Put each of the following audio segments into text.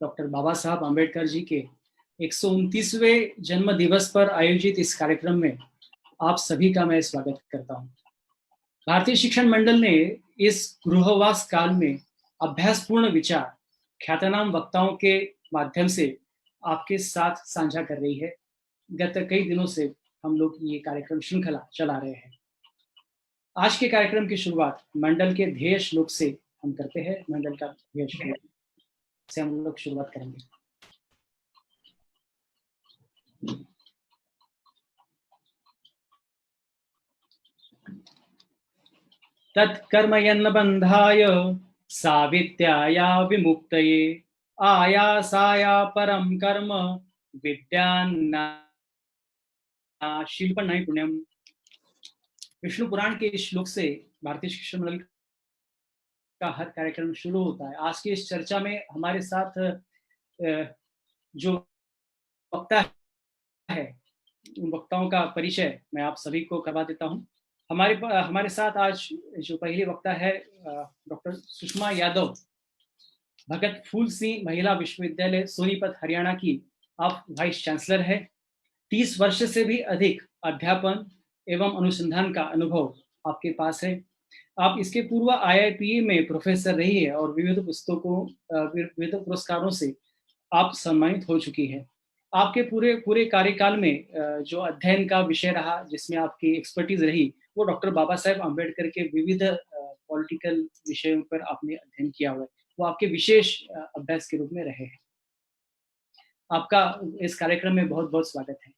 Doctor बाबा साहब अम्बेडकर जी के 129वें जन्म दिवस पर आयोजित इस कार्यक्रम में आप सभी का मैं स्वागत करता हूं। भारतीय शिक्षण मंडल ने इस गृहवास काल में अभ्यासपूर्ण विचार ख्यातनाम वक्ताओं के माध्यम से आपके साथ साझा कर रही है। गत कई दिनों से हम लोग ये कार्यक्रम श्रृंखला चला रहे हैं। आज के कार्यक्रम की शुरुआत मंडल के ध्येय श्लोक से हम करते हैं। मंडल का ध्येय श्लोक से हम लोग शुरुआत करेंगे। तत्कर्मयन्न बंधाय सावित्र्याया विमुक्तये आयासाया परम कर्म विद्यान्ना शिल्प नैपुण्यम। विष्णु पुराण के इस श्लोक से भारतीय शिक्षण मंडल का हर कार्यक्रम शुरू होता है। आज की इस चर्चा में हमारे साथ जो वक्ता है, उन वक्ताओं का परिचय मैं आप सभी को करवा देता हूं। हमारे साथ आज जो पहले वक्ता है डॉक्टर सुषमा यादव, भगत फूल सिंह महिला विश्वविद्यालय सोनीपत हरियाणा की आप वाइस चांसलर है। 30 वर्ष से भी अधिक अध्यापन एवं अनुसंधान का अनुभव आपके पास है। आप इसके पूर्व IIPA में प्रोफेसर रही है और विविध पुरस्कारों से आप सम्मानित हो चुकी है। आपके पूरे कार्यकाल में जो अध्ययन का विषय रहा, जिसमें आपकी एक्सपर्टीज रही, वो डॉक्टर बाबा साहेब अम्बेडकर के विविध पॉलिटिकल विषयों पर आपने अध्ययन किया हुआ है। वो आपके विशेष अभ्यास के रूप में रहे हैं। आपका इस कार्यक्रम में बहुत बहुत स्वागत है।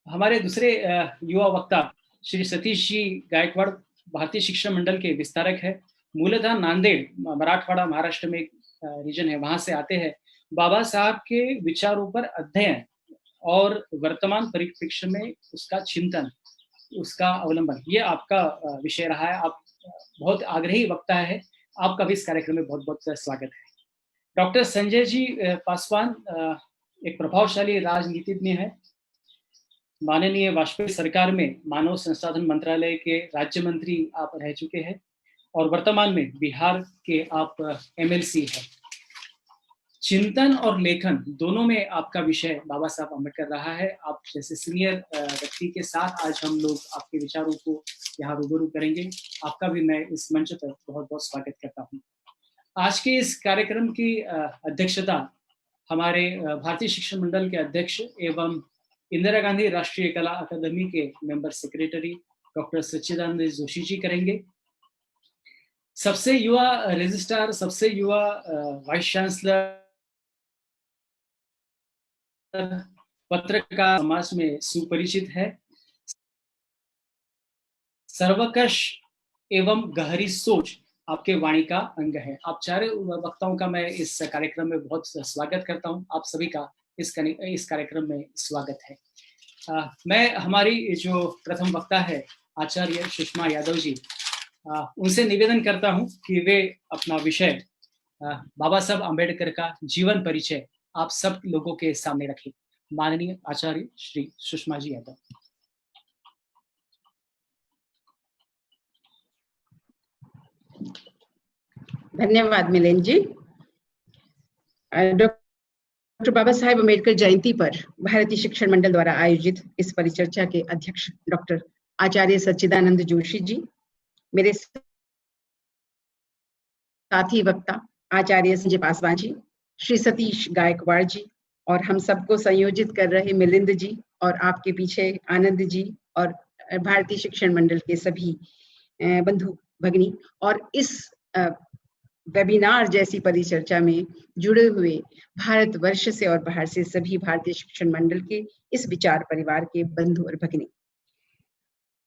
हमारे दूसरे युवा वक्ता श्री सतीश जी गायकवाड़ भारतीय शिक्षण मंडल के विस्तारक है। मूलतः नांदेड़, मराठवाड़ा, महाराष्ट्र में एक रीजन है, वहां से आते हैं। बाबा साहब के विचारों पर अध्ययन और वर्तमान परिप्रेक्ष्य में उसका चिंतन, उसका अवलंबन, ये आपका विषय रहा है। आप बहुत आग्रही वक्ता है। आपका भी इस कार्यक्रम में बहुत बहुत स्वागत है। डॉक्टर संजय जी पासवान एक प्रभावशाली राजनीतिज्ञ है। माननीय वाजपेयी सरकार में मानव संसाधन मंत्रालय के राज्य मंत्री आप रह चुके हैं और वर्तमान में बिहार के आप MLC हैं। चिंतन और लेखन दोनों में आपका विषय बाबा साहब अम्बेडकर रहा है। आप जैसे सीनियर व्यक्ति के साथ आज हम लोग आपके विचारों को यहाँ रूबरू करेंगे। आपका भी मैं इस मंच पर बहुत बहुत स्वागत करता हूँ। आज के इस कार्यक्रम की अध्यक्षता हमारे भारतीय शिक्षण मंडल के अध्यक्ष एवं इंदिरा गांधी राष्ट्रीय कला अकादमी के मेंबर सेक्रेटरी डॉक्टर सच्चिदानंद जोशी जी करेंगे। सबसे युवा रजिस्ट्रार, सबसे युवा वाइस चांसलर, पत्रकार समाज में सुपरिचित है। सर्वकष एवं गहरी सोच आपके वाणी का अंग है। आप चारों वक्ताओं का मैं इस कार्यक्रम में बहुत स्वागत करता हूं। आप सभी का इस कार्यक्रम में स्वागत है। मैं हमारी जो प्रथम वक्ता है आचार्य सुषमा यादव जी, उनसे निवेदन करता हूं कि वे अपना विषय बाबा साहब अम्बेडकर का जीवन परिचय आप सब लोगों के सामने रखें। माननीय आचार्य श्री सुषमा जी यादव। धन्यवाद मिलिंद जी। डॉक्टर बाबा साहेब अम्बेडकर जयंती पर भारतीय शिक्षण मंडल द्वारा आयोजित इस परिचर्चा के अध्यक्ष डॉक्टर आचार्य सच्चिदानंद जोशी जी, मेरे साथी वक्ता आचार्य संजय पासवान जी, श्री सतीश गायकवाड़ जी और हम सबको संयोजित कर रहे मिलिंद जी और आपके पीछे आनंद जी और भारतीय शिक्षण मंडल के सभी बंधु भगिनी और इस वेबिनार जैसी परिचर्चा में जुड़े हुए भारतवर्ष से और बाहर से सभी भारतीय शिक्षण मंडल के इस विचार परिवार के बंधु और भगिनी।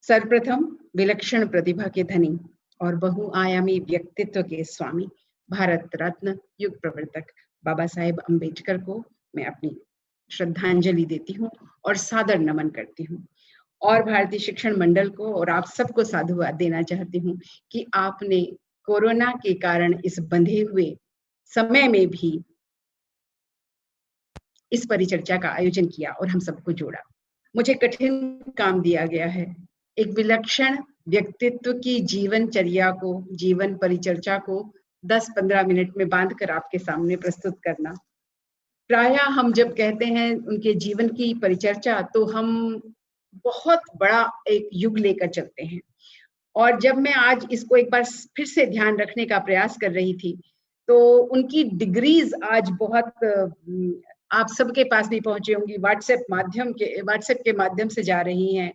सर्वप्रथम विलक्षण प्रतिभा के धनी और बहुआयामी व्यक्तित्व के स्वामी भारत रत्न युग प्रवर्तक बाबा साहेब अम्बेडकर को मैं अपनी श्रद्धांजलि देती हूँ और सादर नमन करती हूँ और भारतीय शिक्षण मंडल को और आप सबको साधुवाद देना चाहती हूँ कि आपने कोरोना के कारण इस बंधे हुए समय में भी इस परिचर्चा का आयोजन किया और हम सबको जोड़ा। मुझे कठिन काम दिया गया है। एक विलक्षण व्यक्तित्व की जीवन चर्या को, जीवन परिचर्चा को 10-15 मिनट में बांधकर आपके सामने प्रस्तुत करना। प्रायः हम जब कहते हैं उनके जीवन की परिचर्चा तो हम बहुत बड़ा एक युग लेकर चलते हैं, और जब मैं आज इसको एक बार फिर से ध्यान रखने का प्रयास कर रही थी तो उनकी डिग्रीज आज बहुत आप सबके पास नहीं पहुंची होंगी, व्हाट्सएप के माध्यम से जा रही हैं।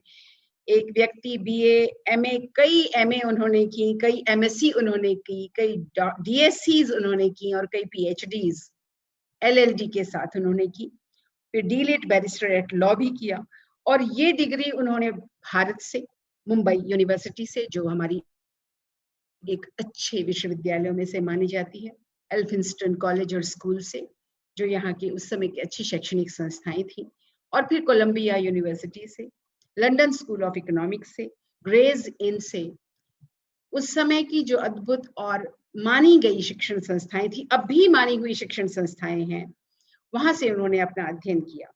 एक व्यक्ति बीए, एमए, कई एमए उन्होंने की, कई एमएससी उन्होंने की, कई डीएससीज उन्होंने की और कई पीएचडीज एलएलडी के साथ उन्होंने की, फिर डीलिट बैरिस्टर एट लॉ भी किया, और ये डिग्री उन्होंने भारत से, मुंबई यूनिवर्सिटी से, जो हमारी एक अच्छे विश्वविद्यालयों में से मानी जाती है, एल्फिंस्टन कॉलेज और स्कूल से, जो यहाँ की उस समय की अच्छी शैक्षणिक संस्थाएं थी, और फिर कोलंबिया यूनिवर्सिटी से, लंदन स्कूल ऑफ इकोनॉमिक्स से, ग्रेज इन से, उस समय की जो अद्भुत और मानी गई शिक्षण संस्थाएं थी, अब भी मानी हुई शिक्षण संस्थाएं हैं, वहां से उन्होंने अपना अध्ययन किया।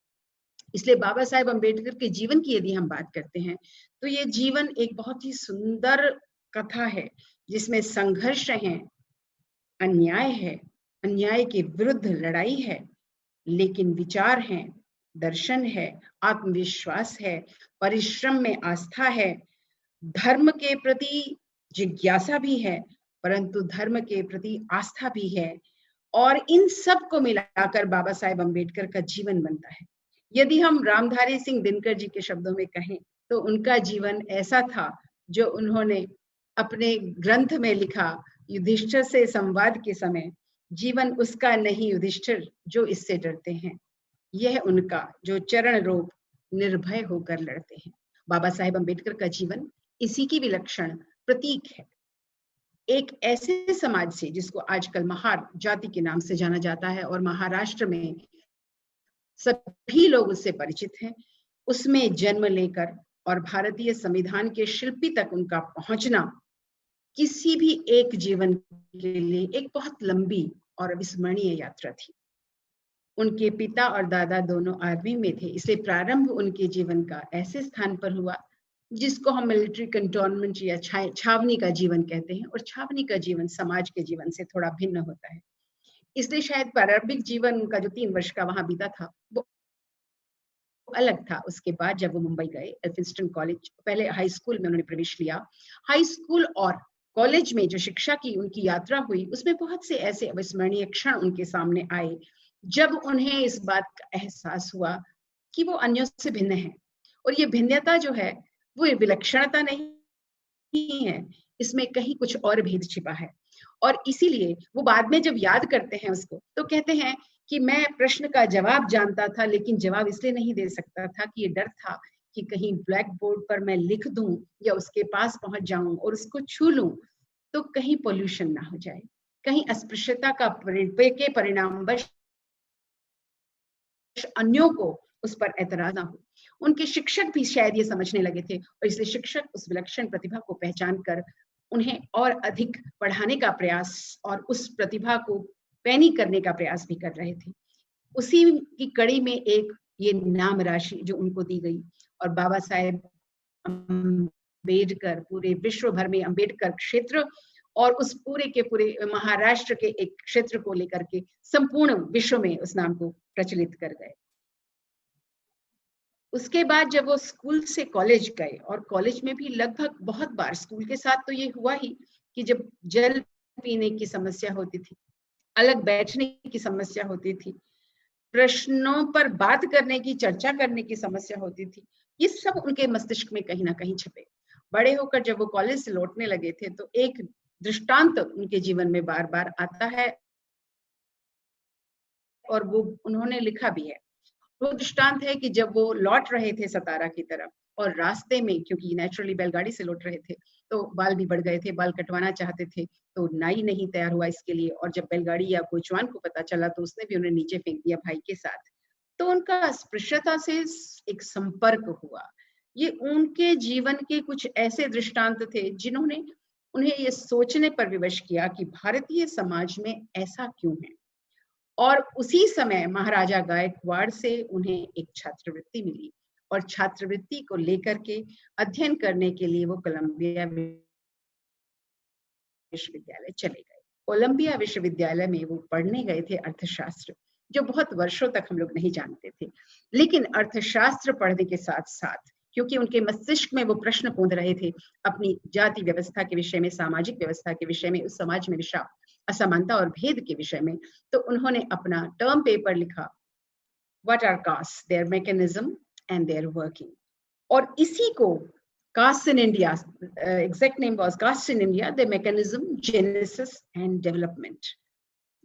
इसलिए बाबा साहेब अम्बेडकर के जीवन की यदि हम बात करते हैं तो ये जीवन एक बहुत ही सुंदर कथा है, जिसमें संघर्ष है, अन्याय है, अन्याय के विरुद्ध लड़ाई है, लेकिन विचार है, दर्शन है, आत्मविश्वास है, परिश्रम में आस्था है, धर्म के प्रति जिज्ञासा भी है, परंतु धर्म के प्रति आस्था भी है, और इन सब को मिलाकर बाबा साहेब अम्बेडकर का जीवन बनता है। यदि हम रामधारी सिंह दिनकर जी के शब्दों में कहें तो उनका जीवन ऐसा था जो उन्होंने अपने ग्रंथ में लिखा, युधिष्ठिर से संवाद के समय, जीवन उसका नहीं युधिष्ठिर जो इससे डरते हैं, यह उनका जो चरण रोप निर्भय होकर लड़ते हैं। बाबा साहेब अम्बेडकर का जीवन इसी की विलक्षण प्रतीक है। एक ऐसे समाज से जिसको आजकल महार जाति के नाम से जाना जाता है और महाराष्ट्र में सभी लोग उससे परिचित हैं, उसमें जन्म लेकर और भारतीय संविधान के शिल्पी तक उनका पहुंचना किसी भी एक जीवन के लिए एक बहुत लंबी और अविस्मरणीय यात्रा थी। उनके पिता और दादा दोनों आर्मी में थे, इसलिए प्रारंभ उनके जीवन का ऐसे स्थान पर हुआ जिसको हम मिलिट्री कंटोनमेंट या छावनी का जीवन कहते हैं, और छावनी का जीवन समाज के जीवन से थोड़ा भिन्न होता है। इसलिए शायद प्रारंभिक जीवन उनका जो 3 वर्ष का वहां बीता था वो अलग था। उसके बाद जब वो मुंबई गए, एल्फिंस्टन कॉलेज, पहले हाई स्कूल में उन्होंने प्रवेश लिया। हाई स्कूल और कॉलेज में जो शिक्षा की उनकी यात्रा हुई, उसमें बहुत से ऐसे अविस्मरणीय क्षण उनके सामने आए जब उन्हें इस बात का एहसास हुआ कि वो अन्यों से भिन्न है, और ये भिन्नता जो है वो ये विलक्षणता नहीं है, इसमें कहीं कुछ और भेद छिपा है। और इसीलिए वो बाद में जब याद करते हैं उसको तो कहते हैं कि मैं प्रश्न का जवाब जानता था, लेकिन जवाब इसलिए नहीं दे सकता था कि ये डर था कि कहीं ब्लैक बोर्ड पर मैं लिख दूं या उसके पास पहुंच जाऊं और उसको छू लूं तो कहीं पोल्यूशन ना हो जाए, कहीं अस्पृश्यता का के परिणाम अन्यों को उस पर ऐतराज ना हो। उनके शिक्षक भी शायद ये समझने लगे थे, और इसलिए शिक्षक उस विलक्षण प्रतिभा को पहचान कर उन्हें और अधिक पढ़ाने का प्रयास और उस प्रतिभा को पैनी करने का प्रयास भी कर रहे थे। उसी की कड़ी में एक ये नाम राशि जो उनको दी गई, और बाबा साहेब अम्बेडकर पूरे विश्व भर में अम्बेडकर क्षेत्र और उस पूरे के पूरे महाराष्ट्र के एक क्षेत्र को लेकर के संपूर्ण विश्व में उस नाम को प्रचलित कर गए। उसके बाद जब वो स्कूल से कॉलेज गए, और कॉलेज में भी लगभग बहुत बार स्कूल के साथ तो ये हुआ ही कि जब जल पीने की समस्या होती थी, अलग बैठने की समस्या होती थी, प्रश्नों पर बात करने की, चर्चा करने की समस्या होती थी, ये सब उनके मस्तिष्क में कहीं ना कहीं छपे। बड़े होकर जब वो कॉलेज से लौटने लगे थे तो एक दृष्टांत उनके जीवन में बार बार आता है, और वो उन्होंने लिखा भी है। वो दृष्टांत है कि जब वो लौट रहे थे सतारा की तरफ, और रास्ते में, क्योंकि नेचुरली बैलगाड़ी से लौट रहे थे तो बाल भी बढ़ गए थे, बाल कटवाना चाहते थे तो नाई नहीं तैयार हुआ इसके लिए, और जब बैलगाड़ी या कोचवान को पता चला तो उसने भी उन्हें नीचे फेंक दिया भाई के साथ। तो उनका अस्पृश्यता से एक संपर्क हुआ। ये उनके जीवन के कुछ ऐसे दृष्टांत थे जिन्होंने उन्हें ये सोचने पर विवश किया कि भारतीय समाज में ऐसा क्यों है। और उसी समय महाराजा गायकवाड़ से उन्हें एक छात्रवृत्ति मिली, और छात्रवृत्ति को लेकर के अध्ययन करने के लिए वो कोलंबिया विश्वविद्यालय चले गए। कोलंबिया विश्वविद्यालय में वो पढ़ने गए थे अर्थशास्त्र, जो बहुत वर्षों तक हम लोग नहीं जानते थे। लेकिन अर्थशास्त्र पढ़ने के साथ साथ, क्योंकि उनके मस्तिष्क में वो प्रश्न कूद रहे थे अपनी जाति व्यवस्था के विषय में, सामाजिक व्यवस्था के विषय में, उस समाज में विषम असमानता और भेद के विषय में, तो उन्होंने अपना टर्म पेपर लिखा, what are caste, their mechanism and their working. और इसी को caste in India, exact name was caste in India, the mechanism, genesis and development.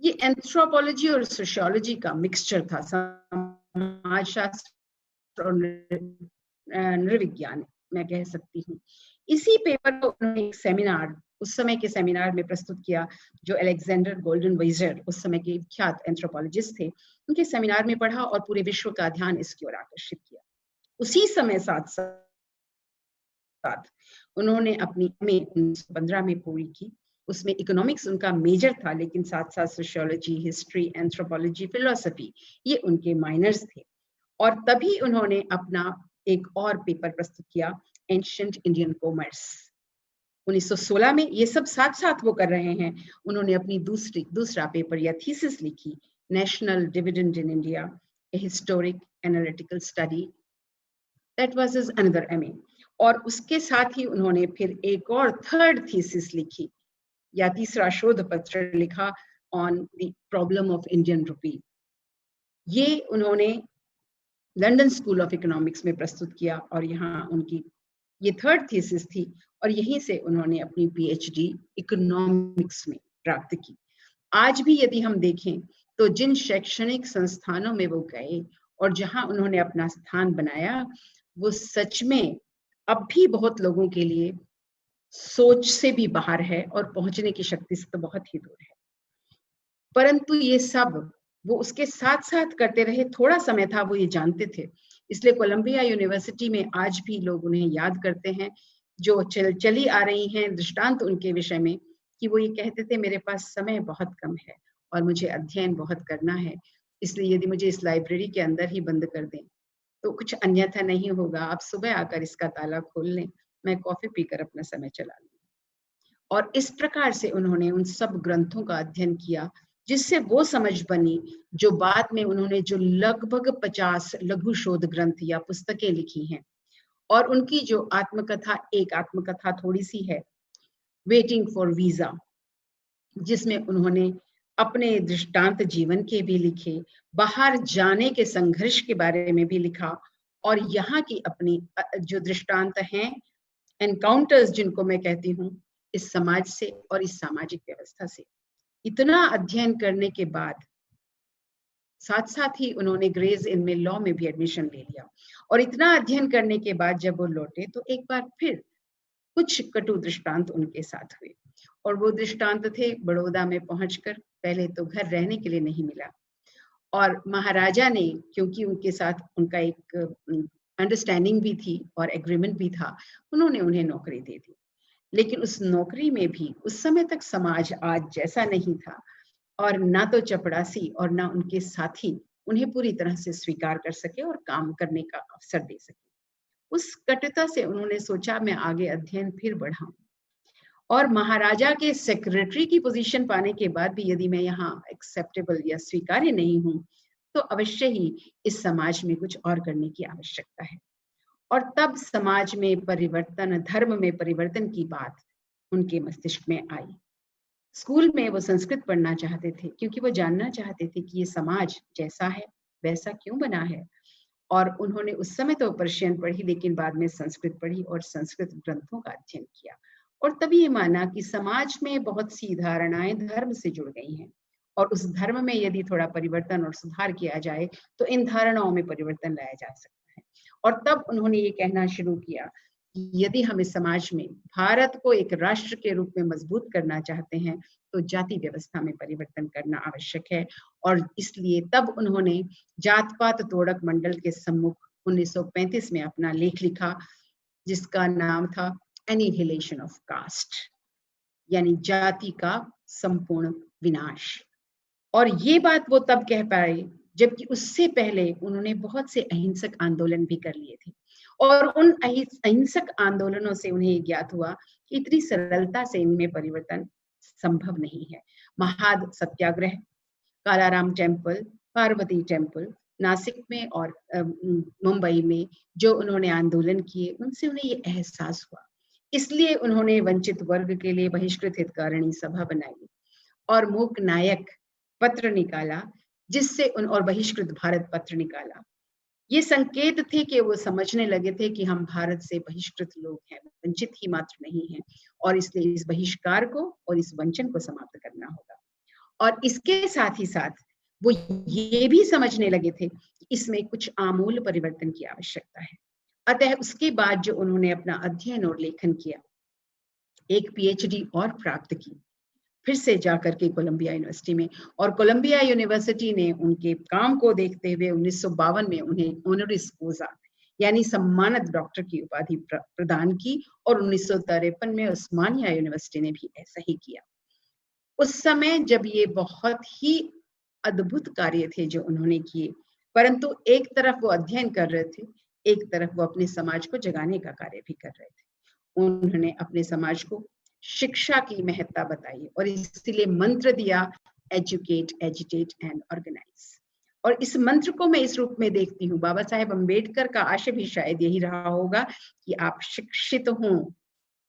ये एंथ्रोपोलॉजी और सोशियोलॉजी का मिक्सचर था, समाजशास्त्र और नृविज्ञान मैं कह सकती हूँ। इसी पेपर को उन्होंने एक सेमिनार, उस समय के सेमिनार में प्रस्तुत किया, जो अलेक्जेंडर गोल्डन वाइजर उस समय के विख्यात एंथ्रोपोलॉजिस्ट थे, उनके सेमिनार में पढ़ा और पूरे विश्व का ध्यान इसकी ओर आकर्षित किया। उसी समय साथ साथ उन्होंने अपनी में 1915 में पूरी की। उसमें इकोनॉमिक्स उनका मेजर था, लेकिन साथ साथ सोशियोलॉजी, हिस्ट्री, एंथ्रोपोलॉजी, फिलोसफी ये उनके माइनर्स थे। और तभी उन्होंने अपना एक और पेपर प्रस्तुत किया, एंशिएंट इंडियन कॉमर्स। 1916 में ये सब साथ साथ वो कर रहे हैं। उन्होंने अपनी दूसरा पेपर या थीसिस लिखी, national dividend in India, A historic analytical study, that was his another MA. और उसके साथ ही उन्होंने फिर एक और थर्ड थीसिस लिखी या तीसरा शोध पत्र लिखा on the problem of Indian rupee. ये उन्होंने लंदन स्कूल ऑफ इकोनॉमिक्स में प्रस्तुत किया और यहाँ उनकी ये थर्ड थीसिस थी और यहीं से उन्होंने अपनी पीएचडी इकोनॉमिक्स में प्राप्त की। आज भी यदि हम देखें तो जिन शैक्षणिक संस्थानों में वो गए और जहां उन्होंने अपना स्थान बनाया, वो सच में अब भी बहुत लोगों के लिए सोच से भी बाहर है और पहुंचने की शक्ति से तो बहुत ही दूर है। परंतु ये सब वो उसके साथ साथ करते रहे। थोड़ा समय था, वो ये जानते थे, इसलिए कोलंबिया यूनिवर्सिटी में आज भी लोग उन्हें याद करते हैं। जो चली आ रही हैं दृष्टांत उनके विषय में, कि वो ये कहते थे, मेरे पास समय बहुत कम है और मुझे अध्ययन बहुत करना है, इसलिए यदि मुझे इस लाइब्रेरी के अंदर ही बंद कर दें तो कुछ अन्यथा नहीं होगा। आप सुबह आकर इसका ताला खोल लें, मैं कॉफी पीकर अपना समय चला लूँ। और इस प्रकार से उन्होंने उन सब ग्रंथों का अध्ययन किया, जिससे वो समझ बनी जो बाद में उन्होंने जो लगभग 50 लघु शोध ग्रंथ या पुस्तकें लिखी हैं। और उनकी जो आत्मकथा, एक आत्मकथा थोड़ी सी है, वेटिंग फॉर वीजा, जिसमें उन्होंने अपने दृष्टांत जीवन के भी लिखे, बाहर जाने के संघर्ष के बारे में भी लिखा, और यहाँ की अपनी जो दृष्टांत हैं, एनकाउंटर्स जिनको मैं कहती हूँ, इस समाज से और इस सामाजिक व्यवस्था से। इतना अध्ययन करने के बाद साथ साथ ही उन्होंने ग्रेज इनमें लॉ में भी एडमिशन ले लिया। और इतना अध्ययन करने के बाद जब वो लौटे तो एक बार फिर कुछ कटु दृष्टांत उनके साथ हुए। और वो दृष्टांत थे, बड़ौदा में पहुंचकर पहले तो घर रहने के लिए नहीं मिला, और महाराजा ने, क्योंकि उनके साथ उनका एक अंडरस्टैंडिंग भी थी और एग्रीमेंट भी था, उन्होंने उन्हें नौकरी दे दी। लेकिन उस नौकरी में भी उस समय तक समाज आज जैसा नहीं था, और ना तो चपड़ासी और ना उनके साथी उन्हें पूरी तरह से स्वीकार कर सके और काम करने का अवसर दे सके। उस कटुता से उन्होंने सोचा, मैं आगे अध्ययन फिर बढ़ाऊं, और महाराजा के सेक्रेटरी की पोजीशन पाने के बाद भी यदि मैं यहाँ एक्सेप्टेबल या स्वीकार्य नहीं हूँ, तो अवश्य ही इस समाज में कुछ और करने की आवश्यकता है। और तब समाज में परिवर्तन, धर्म में परिवर्तन की बात उनके मस्तिष्क में आई। स्कूल में वो संस्कृत पढ़ना चाहते थे, क्योंकि वो जानना चाहते थे कि ये समाज जैसा है वैसा क्यों बना है। और उन्होंने उस समय तो पर्शियन पढ़ी, लेकिन बाद में संस्कृत पढ़ी और संस्कृत ग्रंथों का अध्ययन किया। और तभी ये माना कि समाज में बहुत सी धारणाएं धर्म से जुड़ गई हैं, और उस धर्म में यदि थोड़ा परिवर्तन और सुधार किया जाए तो इन धारणाओं में परिवर्तन लाया जा सकता है। और तब उन्होंने ये कहना शुरू किया कि यदि हम इस समाज में भारत को एक राष्ट्र के रूप में मजबूत करना चाहते हैं तो जाति व्यवस्था में परिवर्तन करना आवश्यक है। और इसलिए तब उन्होंने जात पात तोड़क मंडल के सम्मुख 1935 में अपना लेख लिखा, जिसका नाम था एनिहिलेशन ऑफ कास्ट, यानी जाति का संपूर्ण विनाश। और ये बात वो तब कह पाए जबकि उससे पहले उन्होंने बहुत से अहिंसक आंदोलन भी कर लिए थे। और उन अहिंसक आंदोलनों से उन्हें ज्ञात हुआ कि इतनी सरलता से इनमें परिवर्तन संभव नहीं है। महाद सत्याग्रह, कालाराम टेम्पल, पार्वती टेम्पल, नासिक में और मुंबई में जो उन्होंने आंदोलन किए, उनसे उन्हें ये एहसास हुआ। इसलिए उन्होंने वंचित वर्ग के लिए बहिष्कृत हितकारिणी सभा बनाई और मूक नायक पत्र निकाला, जिससे और बहिष्कृत भारत पत्र निकाला। ये संकेत थे कि वो समझने लगे थे कि हम भारत से बहिष्कृत लोग हैं, वंचित ही मात्र नहीं हैं, और इसलिए इस बहिष्कार को और इस वंचन को समाप्त करना होगा। और इसके साथ ही साथ वो ये भी समझने लगे थे कि इसमें कुछ आमूल परिवर्तन की आवश्यकता है। अतः उसके बाद जो उन्होंने अपना अध्ययन और लेखन किया, एक पीएचडी और प्राप्त की, फिर से जाकर के कोलंबिया यूनिवर्सिटी में, और कोलंबिया यूनिवर्सिटी ने उनके काम को देखते हुए 1952 में उन्हें ऑनरिस कोजा यानी सम्मानित डॉक्टर की उपाधि प्रदान की, और 1953 में उस्मानिया यूनिवर्सिटी ने भी ऐसा ही किया। उस समय जब ये बहुत ही अद्भुत कार्य थे जो उन्होंने किए, परंतु एक तरफ वो अध्ययन कर रहे थे, एक तरफ वो अपने समाज को जगाने का कार्य भी कर रहे थे। उन्होंने अपने समाज को शिक्षा की महत्ता बताई और इसलिए मंत्र दिया, एजुकेट, एजिटेट एंड ऑर्गेनाइज। और इस मंत्र को मैं इस रूप में देखती हूँ, बाबा साहेब अम्बेडकर का आशय भी शायद यही रहा होगा कि आप शिक्षित हों,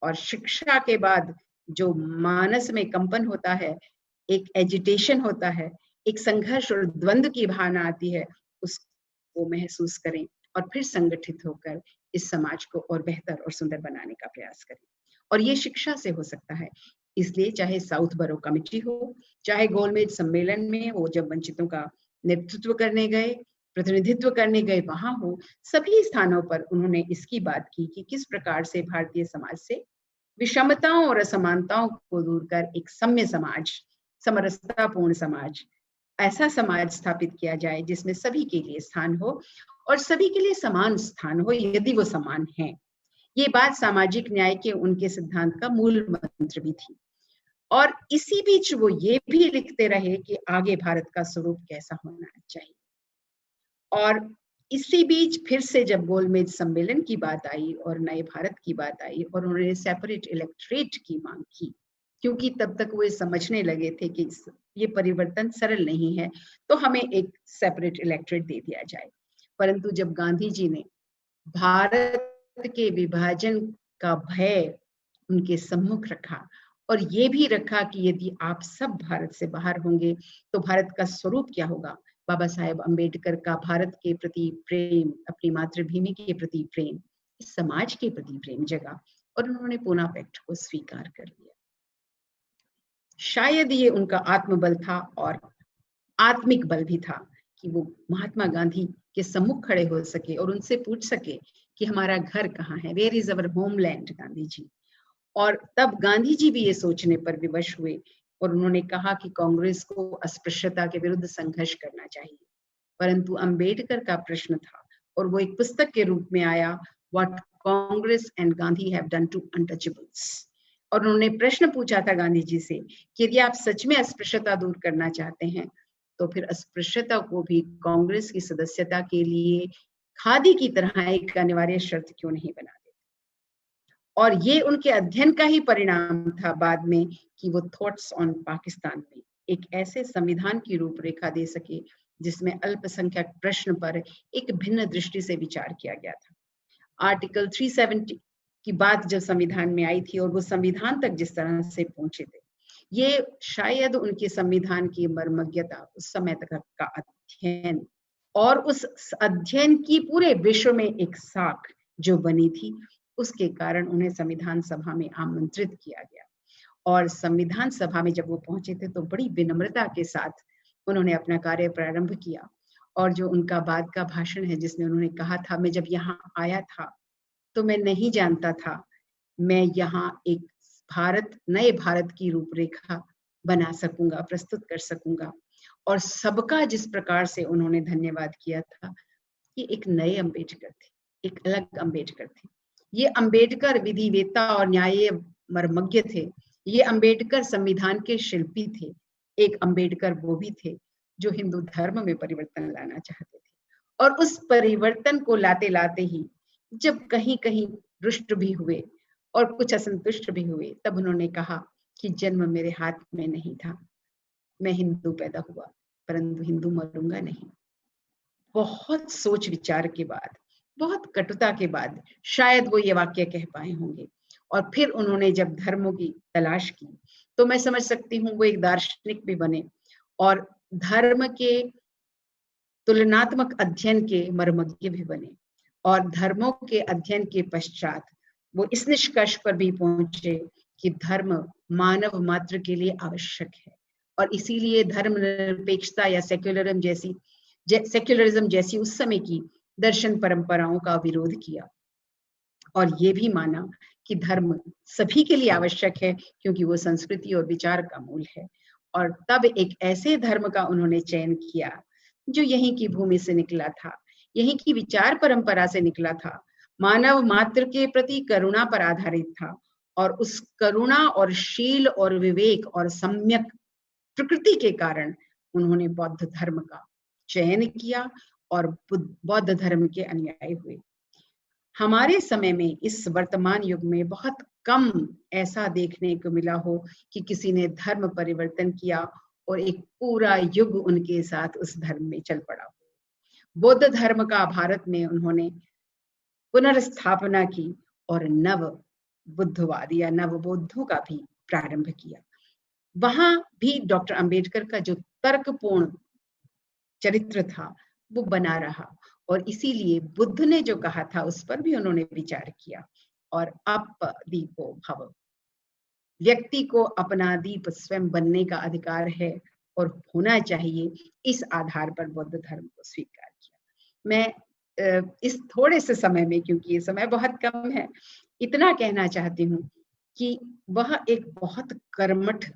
और शिक्षा के बाद जो मानस में कंपन होता है, एक एजिटेशन होता है, एक संघर्ष और द्वंद्व की भावना आती है, उसको महसूस करें और फिर संगठित होकर इस समाज को और बेहतर और सुंदर बनाने का प्रयास करें। और ये शिक्षा से हो सकता है। इसलिए चाहे साउथ बरो कमेटी हो, चाहे गोलमेज सम्मेलन में वो जब वंचितों का नेतृत्व करने गए, प्रतिनिधित्व करने गए, वहां हो, सभी स्थानों पर उन्होंने इसकी बात की कि किस प्रकार से भारतीय समाज से विषमताओं और असमानताओं को दूर कर एक सम्य समाज, समरसतापूर्ण समाज, ऐसा समाज स्थापित किया जाए जिसमें सभी के लिए स्थान हो और सभी के लिए समान स्थान हो यदि वो समान हैं। ये बात सामाजिक न्याय के उनके सिद्धांत का मूल मंत्र भी थी। और इसी बीच वो ये भी लिखते रहे कि आगे भारत का स्वरूप कैसा होना चाहिए। और इसी बीच फिर से जब गोलमेज सम्मेलन की बात आई और नए भारत की बात आई और उन्होंने सेपरेट इलेक्टोरेट की मांग की, क्योंकि तब तक वो समझने लगे थे कि ये परिवर्तन सरल नहीं है, तो हमें एक सेपरेट इलेक्टोरेट दे दिया जाए। परंतु जब गांधी जी ने भारत के विभाजन का भय उनके सम्मुख रखा और ये भी रखा कि यदि आप सब भारत से बाहर होंगे तो भारत का स्वरूप क्या होगा, बाबा साहेब अम्बेडकर का भारत के प्रति प्रेम, अपनी मातृभूमि के प्रति प्रेम, इस समाज के प्रति प्रेम जगा और उन्होंने पूना पैक्ट को स्वीकार कर लिया। शायद ये उनका आत्मबल था और आत्मिक बल भी था कि वो महात्मा गांधी के सम्मुख खड़े हो सके और उनसे पूछ सके कि हमारा घर कहाँ है, where is our homeland, Gandhi ji. और तब गांधी जी भी ये सोचने पर विवश हुए और उन्होंने कहा कि कांग्रेस को अस्पृश्यता के विरुद्ध संघर्ष करना चाहिए। परंतु अंबेडकर का प्रश्न था और वो एक पुस्तक के रूप में आया, what Congress and Gandhi have done to untouchables. और उन्होंने प्रश्न पूछा था गांधी जी से कि यदि आप सच में अस्पृश्यता दूर करना चाहते हैं तो फिर अस्पृश्यता को भी कांग्रेस की सदस्यता के लिए खादी की तरह एक अनिवार्य शर्त क्यों नहीं बना देते। और ये उनके अध्ययन का ही परिणाम था बाद में कि वो थॉट्स ऑन पाकिस्तान में एक ऐसे संविधान की रूपरेखा दे सके जिसमें अल्पसंख्यक प्रश्न पर एक भिन्न दृष्टि से विचार किया गया था। आर्टिकल 370 की बात जब संविधान में आई थी और वो संविधान तक जिस तरह से पहुंचे थे, ये शायद उनके संविधान की मर्मज्ञता, उस समय तक का अध्ययन और उस अध्ययन की पूरे विश्व में एक साख जो बनी थी, उसके कारण उन्हें संविधान सभा में आमंत्रित किया गया। और संविधान सभा में जब वो पहुंचे थे तो बड़ी विनम्रता के साथ उन्होंने अपना कार्य प्रारंभ किया। और जो उनका बाद का भाषण है जिसमें उन्होंने कहा था, मैं जब यहाँ आया था तो मैं नहीं जानता था मैं यहाँ एक भारत, नए भारत की रूपरेखा बना सकूंगा, प्रस्तुत कर सकूंगा। और सबका जिस प्रकार से उन्होंने धन्यवाद किया था, ये एक नए अम्बेडकर थे, एक अलग अम्बेडकर थे। ये अम्बेडकर विधिवेत्ता और न्याय मर्मज्ञ थे। ये अम्बेडकर संविधान के शिल्पी थे। एक अम्बेडकर वो भी थे जो हिंदू धर्म में परिवर्तन लाना चाहते थे। और उस परिवर्तन को लाते लाते ही जब कहीं कहीं रुष्ट भी हुए और कुछ असंतुष्ट भी हुए, तब उन्होंने कहा कि जन्म मेरे हाथ में नहीं था, मैं हिंदू पैदा हुआ परंतु हिंदू मरूंगा नहीं। बहुत सोच विचार के बाद, बहुत कटुता के बाद शायद वो ये वाक्य कह पाए होंगे। और फिर उन्होंने जब धर्मों की तलाश की तो मैं समझ सकती हूँ वो एक दार्शनिक भी बने और धर्म के तुलनात्मक अध्ययन के मर्मज्ञ भी बने। और धर्मों के अध्ययन के पश्चात वो इस निष्कर्ष पर भी पहुंचे कि धर्म मानव मात्र के लिए आवश्यक है और इसीलिए धर्मनिरपेक्षता या सेक्युलरिज्म जैसी उस समय की दर्शन परंपराओं का विरोध किया और ये भी माना कि धर्म सभी के लिए आवश्यक है क्योंकि वो संस्कृति और विचार का मूल है। और तब एक ऐसे धर्म का उन्होंने चयन किया जो यहीं की भूमि से निकला था, यहीं की विचार परंपरा से निकला था, मानव मात्र के प्रति करुणा पर आधारित था और उस करुणा और शील और विवेक और सम्यक प्रकृति के कारण उन्होंने बौद्ध धर्म का चयन किया और बौद्ध धर्म के अनुयायी हुए। हमारे समय में इस वर्तमान युग में बहुत कम ऐसा देखने को मिला हो कि किसी ने धर्म परिवर्तन किया और एक पूरा युग उनके साथ उस धर्म में चल पड़ा हो। बौद्ध धर्म का भारत में उन्होंने पुनर्स्थापना की और नव बुद्धवाद या नव बौद्धों का भी प्रारंभ किया। वहां भी डॉक्टर अंबेडकर का जो तर्कपूर्ण चरित्र था वो बना रहा और इसीलिए बुद्ध ने जो कहा था उस पर भी उन्होंने विचार किया। और अप दीपो भव, व्यक्ति को अपना दीप स्वयं बनने का अधिकार है और होना चाहिए, इस आधार पर बौद्ध धर्म को स्वीकार किया। मैं इस थोड़े से समय में, क्योंकि ये समय बहुत कम है, इतना कहना चाहती हूँ कि वह एक बहुत कर्मठ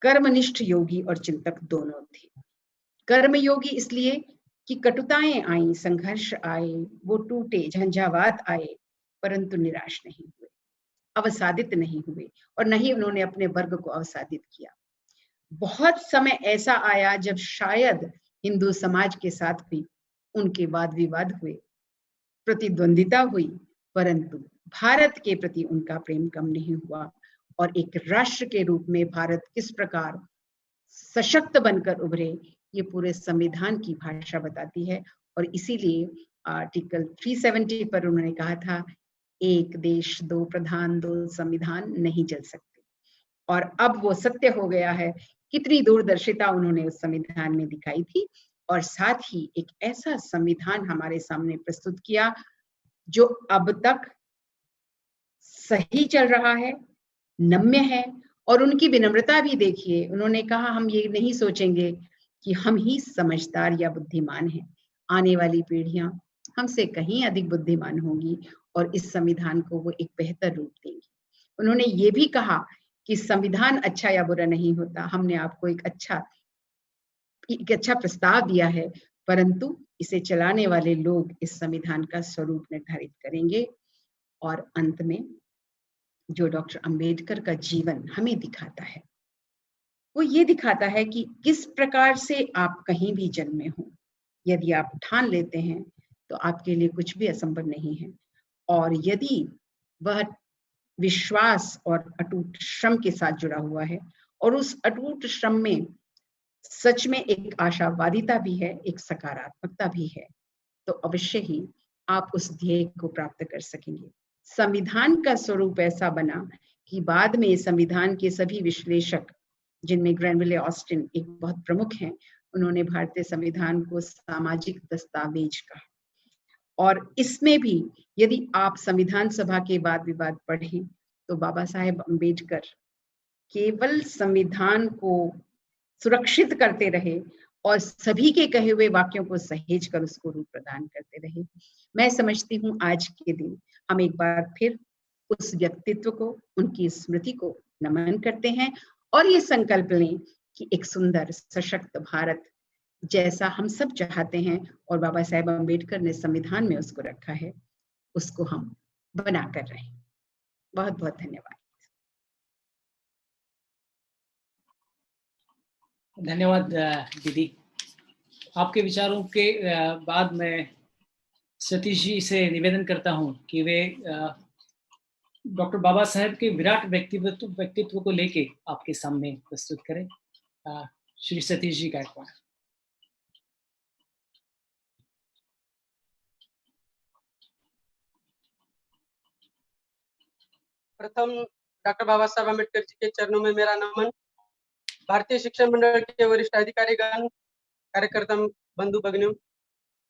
कर्मनिष्ठ योगी और चिंतक दोनों थे। कर्मयोगी इसलिए कि कटुताएं आई, संघर्ष आए, वो टूटे, झंझावात आए, परंतु निराश नहीं हुए, अवसादित नहीं हुए और नहीं उन्होंने अपने वर्ग को अवसादित किया। बहुत समय ऐसा आया जब शायद हिंदू समाज के साथ भी उनके वाद विवाद हुए, प्रतिद्वंदिता हुई, परंतु भारत के प्रति उनका प्रेम कम नहीं हुआ और एक राष्ट्र के रूप में भारत किस प्रकार सशक्त बनकर उभरे ये पूरे संविधान की भाषा बताती है। और इसीलिए आर्टिकल 370 पर उन्होंने कहा था, एक देश दो प्रधान दो संविधान नहीं चल सकते। और अब वो सत्य हो गया है। कितनी दूरदर्शिता उन्होंने उस संविधान में दिखाई थी और साथ ही एक ऐसा संविधान हमारे सामने प्रस्तुत किया जो अब तक सही चल रहा है, नम्य है। और उनकी विनम्रता भी देखिए, उन्होंने कहा हम ये नहीं सोचेंगे कि हम ही समझदार या बुद्धिमान हैं, आने वाली पीढ़ियां हमसे कहीं अधिक बुद्धिमान होंगी और इस संविधान को वो एक बेहतर रूप देंगी। उन्होंने ये भी कहा कि संविधान अच्छा या बुरा नहीं होता, हमने आपको एक अच्छा प्रस्ताव दिया है, परंतु इसे चलाने वाले लोग इस संविधान का स्वरूप निर्धारित करेंगे। और अंत में जो डॉक्टर अंबेडकर का जीवन हमें दिखाता है, वो ये दिखाता है कि किस प्रकार से आप कहीं भी जन्मे हो, यदि आप ठान लेते हैं तो आपके लिए कुछ भी असंभव नहीं है। और यदि वह विश्वास और अटूट श्रम के साथ जुड़ा हुआ है और उस अटूट श्रम में सच में एक आशावादिता भी है, एक सकारात्मकता भी है, तो अवश्य ही आप उस ध्येय को प्राप्त कर सकेंगे। संविधान का स्वरूप ऐसा बना कि बाद में संविधान के सभी विश्लेषक, जिनमें ग्रैनविले ऑस्टिन एक बहुत प्रमुख हैं, उन्होंने भारतीय संविधान को सामाजिक दस्तावेज कहा। और इसमें भी यदि आप संविधान सभा के वाद विवाद पढ़ें तो बाबा साहेब अम्बेडकर केवल संविधान को सुरक्षित करते रहे और सभी के कहे हुए वाक्यों को सहेज कर उसको रूप प्रदान करते रहे। मैं समझती हूँ आज के दिन हम एक बार फिर उस व्यक्तित्व को, उनकी स्मृति को नमन करते हैं और ये संकल्प लें कि एक सुंदर सशक्त भारत जैसा हम सब चाहते हैं और बाबा साहेब अम्बेडकर ने संविधान में उसको रखा है, उसको हम बना कर रहे हैं। बहुत बहुत धन्यवाद। धन्यवाद दीदी। आपके विचारों के बाद मैं सतीश जी से निवेदन करता हूं कि वे डॉक्टर बाबा साहेब के विराट व्यक्तित्व को लेके आपके सामने प्रस्तुत करें श्री सतीश जी गायकवाड़। प्रथम डॉक्टर बाबा साहब अम्बेडकर जी के चरणों में मेरा नमन। भारतीय शिक्षण मंडल के वरिष्ठ अधिकारीगण, कार्यकर्ता बंधु भगिनियों,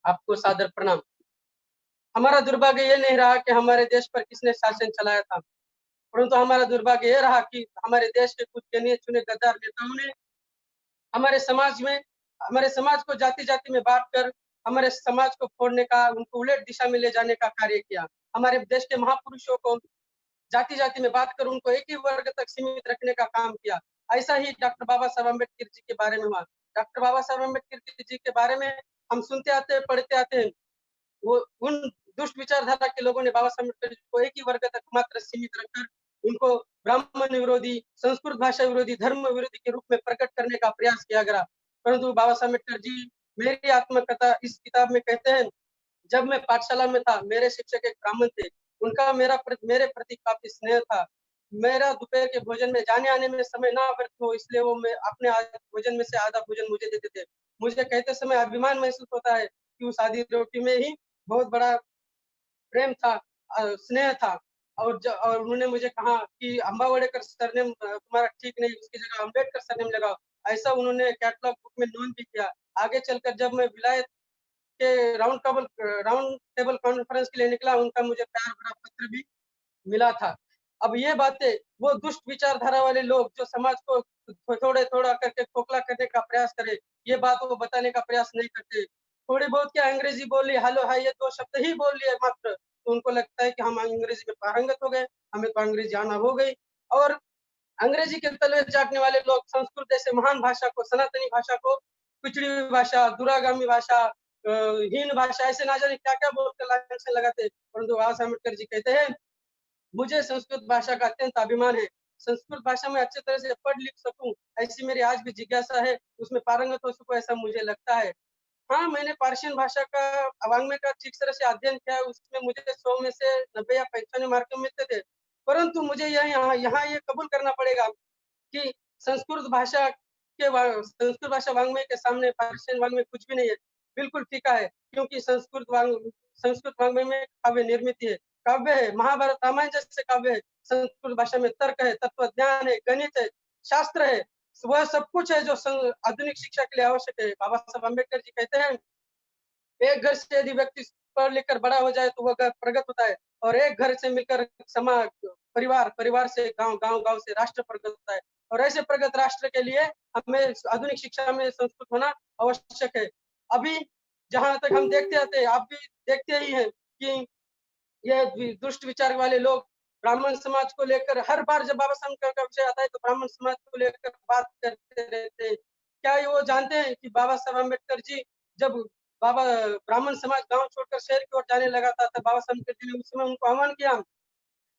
आपको सादर प्रणाम। हमारा दुर्भाग्य ये नहीं रहा कि हमारे देश पर किसने शासन चलाया था, परंतु हमारा दुर्भाग्य ये रहा कि हमारे देश के कुछ गिने चुने गद्दार नेताओं ने हमारे समाज को जाति जाति में बांटकर हमारे समाज को फोड़ने का, उनको उलट दिशा में ले जाने का कार्य किया। हमारे देश के महापुरुषों को जाति जाति में बात कर उनको एक ही वर्ग तक सीमित रखने का काम किया। ऐसा ही डॉक्टर बाबा साहब अम्बेडकर जी के बारे में हुआ। डॉक्टर बाबा साहब अम्बेडकर जी के बारे में हम सुनते आते हैं, पढ़ते आते हैं। वो उन दुष्ट विचारधारा के लोगों ने बाबा साहब अम्बेडकर जी को एक ही वर्ग तक मात्र सीमित रखकर उनको ब्राह्मण विरोधी, संस्कृत भाषा विरोधी, धर्म विरोधी के रूप में प्रकट करने का प्रयास किया गया। परंतु बाबा साहब अम्बेडकर जी मेरी आत्मकथा इस किताब में कहते हैं, जब मैं पाठशाला में था, मेरे शिक्षक एक ब्राह्मण थे। उनका मेरे प्रति काफी स्नेह था। मेरा दोपहर के भोजन में जाने आने में समय ना व्यर्थ हो, इसलिए वो मैं अपने भोजन में से आधा भोजन मुझे देते थे। मुझे कहते समय अभिमान महसूस होता है कि उस आधी रोटी में ही बहुत बड़ा प्रेम था, स्नेह था। और उन्होंने मुझे कहा कि अंबावड़ेकर सरनेम तुम्हारा ठीक नहीं, उसकी जगह अम्बेडकर सरनेम लगाओ। ऐसा उन्होंने कैटलॉग बुक में नोट भी किया। आगे चलकर जब मैं विलायत के राउंड टेबल कॉन्फ्रेंस के लिए निकला, उनका मुझे प्यार भरा पत्र भी मिला था। अब ये बातें वो दुष्ट विचारधारा वाले लोग जो समाज को थोड़े थोड़ा करके खोखला करने का प्रयास करे, ये बात वो बताने का प्रयास नहीं करते। थोड़ी बहुत क्या अंग्रेजी बोल ली, हेलो हाय, ये दो शब्द ही बोल लिए मात्र, तो उनको लगता है कि हम अंग्रेजी में पारंगत हो गए, हमें तो अंग्रेजी आना हो गई। और अंग्रेजी के तलवे चाटने वाले लोग संस्कृत जैसे महान भाषा को, सनातनी भाषा को पिछड़ी हुई भाषा, दुरागामी भाषा, हीन भाषा, ऐसे ना जाने क्या क्या बोलकर लांछन लगाते। परंतु बाबा साहब अम्बेडकर जी कहते हैं, मुझे संस्कृत भाषा का अत्यंत अभिमान है। संस्कृत भाषा में अच्छे तरह से पढ़ लिख सकूं, ऐसी मेरी आज भी जिज्ञासा है। उसमें पारंगत हो सकूं, ऐसा मुझे लगता है। हाँ, मैंने पर्शियन भाषा का वाङ्मय का ठीक तरह से अध्ययन किया है। उसमें मुझे 100 में से 90 या 95 मार्क मिलते थे। परंतु मुझे यहाँ ये कबूल करना पड़ेगा कि संस्कृत भाषा वाङ्मय के सामने पर्शियन वाङ्मय कुछ भी नहीं है, बिल्कुल फीका है। क्योंकि संस्कृत वाङ्मय में काव्य निर्मित है, काव्य है, महाभारत रामायण जैसे काव्य है। संस्कृत भाषा में तर्क है, तत्व ज्ञान है, गणित है, शास्त्र है, वह सब कुछ है जो आधुनिक शिक्षा के लिए आवश्यक है। बाबा साहब अम्बेडकर जी कहते हैं, एक घर से यदि व्यक्ति पढ़ लिख कर बड़ा हो जाए तो वह घर प्रगत होता है, और एक घर से मिलकर समाज, परिवार से गांव, गांव से राष्ट्र प्रगत होता है। और ऐसे प्रगत राष्ट्र के लिए हमें आधुनिक शिक्षा में संस्कृत होना आवश्यक है। अभी जहां तक हम देखते आते हैं, आप भी देखते ही हैं कि ये दुष्ट विचार वाले लोग ब्राह्मण समाज को लेकर हर बार जब बाबा साहब का विषय आता है तो ब्राह्मण समाज को लेकर बात करते रहते हैं। क्या ये वो जानते हैं कि बाबा साहब अम्बेडकर जी जब बाबा ब्राह्मण समाज गांव छोड़कर शहर की ओर जाने लगा था, तब बाबा साहब अम्बेडकर जी ने उस समय उनको आह्वान किया,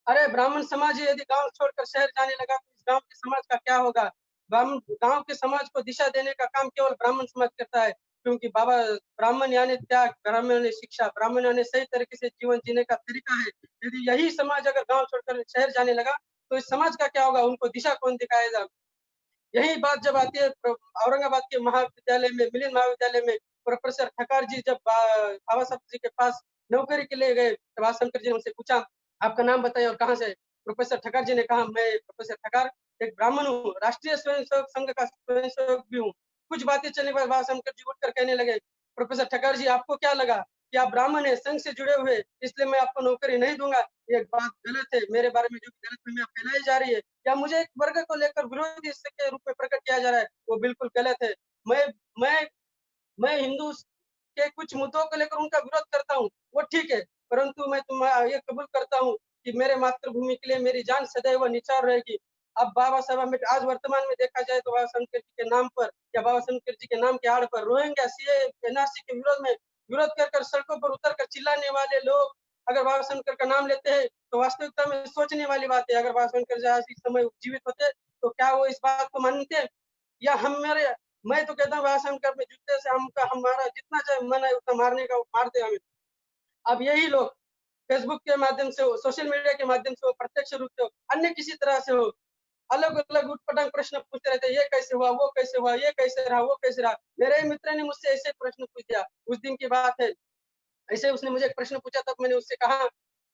अरे ब्राह्मण समाज यदि गांव छोड़कर शहर जाने लगा तो इस गांव के समाज का क्या होगा। गांव के समाज को दिशा देने का काम केवल ब्राह्मण समाज करता है, क्योंकि बाबा ब्राह्मण यानी त्याग, ब्राह्मण यानी शिक्षा, ब्राह्मण यानी सही तरीके से जीवन जीने का तरीका है। यदि यही समाज अगर गांव छोड़कर शहर जाने लगा तो इस समाज का क्या होगा, उनको दिशा कौन दिखाएगा। यही बात जब आती है औरंगाबाद के महाविद्यालय में, मिलिंद महाविद्यालय में प्रोफेसर ठकार जी जब बाबा साहब जी के पास नौकरी के लिए गए, तो बाबा शंकर जी ने उनसे पूछा, आपका नाम बताइए और कहाँ से। प्रोफेसर ठकार जी ने कहा, मैं प्रोफेसर ठकार एक ब्राह्मण हूँ, राष्ट्रीय स्वयंसेवक संघ का स्वयंसेवक भी हूँ। कुछ बातें चलने के बाद बाबा शंकर जी उठकर कहने लगे, प्रोफेसर ठकार जी, आपको क्या लगा कि आप ब्राह्मण है, संघ से जुड़े हुए, इसलिए मैं आपको नौकरी नहीं दूंगा। ये बात गलत है। मेरे बारे में जो गलतफहमियां फैलाई जा रही है या मुझे एक वर्ग को लेकर विरोधी के रूप में प्रकट किया जा रहा है, वो बिल्कुल गलत है। मैं मैं मैं हिंदू के कुछ मुद्दों को लेकर उनका विरोध करता हूँ, वो ठीक है, परंतु मैं तुम्हारा ये कबूल करता हूँ कि मेरे मातृभूमि के लिए मेरी जान सदैव निचार रहेगी। अब बाबा साहब अम्बेडकर आज वर्तमान में देखा जाए तो बाबा साहब अम्बेडकर जी के नाम पर या बाबा साहब अम्बेडकर जी के नाम के आड़ पर रोहिंग्या, सीए, एनआरसी के विरोध कर सड़कों पर उतर कर चिल्लाने वाले लोग अगर बाबा साहब अम्बेडकर का नाम लेते हैं तो वास्तविकता में सोचने वाली बात है। अगर बाबा साहब अम्बेडकर इस समय जीवित होते तो क्या वो इस बात को मानते, या हमारे, मैं तो कहता हूँ बाबा साहब अम्बेडकर में जूते से हमारा जितना चाहे मन है उतना मारने का, मारते हमें। अब यही लोग फेसबुक के माध्यम से हो, सोशल मीडिया के माध्यम से हो, प्रत्यक्ष रूप से हो, अन्य किसी तरह से हो, अलग-अलग उटपटांग प्रश्न पूछते रहते हैं, ये कैसे हुआ, वो कैसे हुआ, ये कैसे रहा, वो कैसे रहा। मेरे मित्र ने मुझसे ऐसे प्रश्न पूछ दिया, उस दिन की बात है। ऐसे उसने मुझे एक प्रश्न पूछा, तब मैंने उससे कहा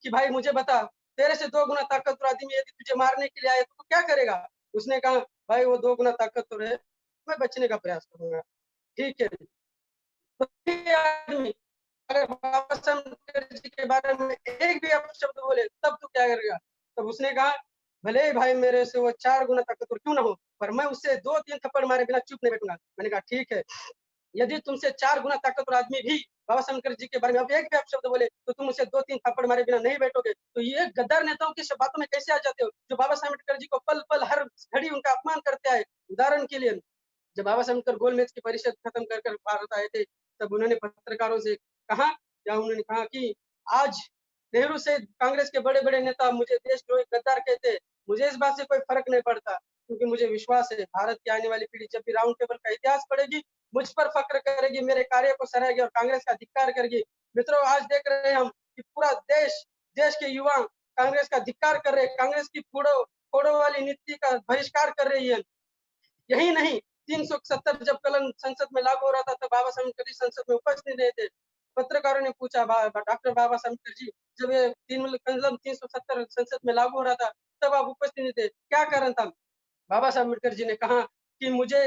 कि भाई मुझे बता, तेरे से 2 गुना ताकतवर आदमी यदि तुझे मारने के लिए आए तो तू क्या करेगा? उसने कहा, भाई वो 2 गुना ताकतवर है, मैं बचने का प्रयास करूँगा। ठीक है। तो ये आदमी अगर बाबा साहब अम्बेडकर जी के बारे में एक भी अपशब्द बोले, तब तू क्या करेगा? तब उसने कहा, भले ही भाई मेरे से वो 4 गुना ताकतवर क्यों ना हो, पर मैं उससे 2-3 थप्पड़ मारे बिना चुप नहीं बैठूँगा। मैंने कहा ठीक है, यदि तुमसे 4 गुना ताकतवर आदमी भी बाबा साहब अम्बेडकर जी के बारे में अब एक भी अपशब्द बोले, तो तुम उसे 2-3 थप्पड़ मारे बिना नहीं बैठोगे। तो ये गद्दार नेताओं की बातों में कैसे आ जाते हो, जो बाबा साहब अम्बेडकर जी को पल-पल हर घड़ी उनका अपमान करते आए। उदाहरण के लिए जब बाबा साहब अम्बेडकर गोलमेज की परिषद खत्म कर भारत आए थे, तब उन्होंने पत्रकारों से कहा, या उन्होंने कहा कि आज नेहरू से कांग्रेस के बड़े-बड़े नेता मुझे देशद्रोही गद्दार कहते हैं। मुझे इस बात से कोई फ़र्क नहीं पड़ता, क्योंकि मुझे विश्वास है भारत की आने वाली पीढ़ी जब भी राउंड टेबल का इतिहास पढ़ेगी, मुझ पर फ़ख्र करेगी, मेरे कार्य को सराहेगी और कांग्रेस का धिक्कार करेगी। मित्रों, आज देख रहे हैं हम कि पूरा देश के युवा कांग्रेस का धिक्कार कर रहे हैं, कांग्रेस की फोड़ो वाली नीति का बहिष्कार कर रही है। यही नहीं, 370 जब कलम संसद में लागू हो रहा था, तब बाबा साहब अम्बेडकर जी संसद में उपस्थित नहीं थे। पत्रकारों ने पूछा, डॉक्टर बाबा साहब अम्बेडकर जी, जब ये कलम 370 संसद में लागू हो रहा था, तब आप उपस्थित नहीं थे, क्या कारण था? बाबा साहब अम्बेडकर जी ने कहा कि मुझे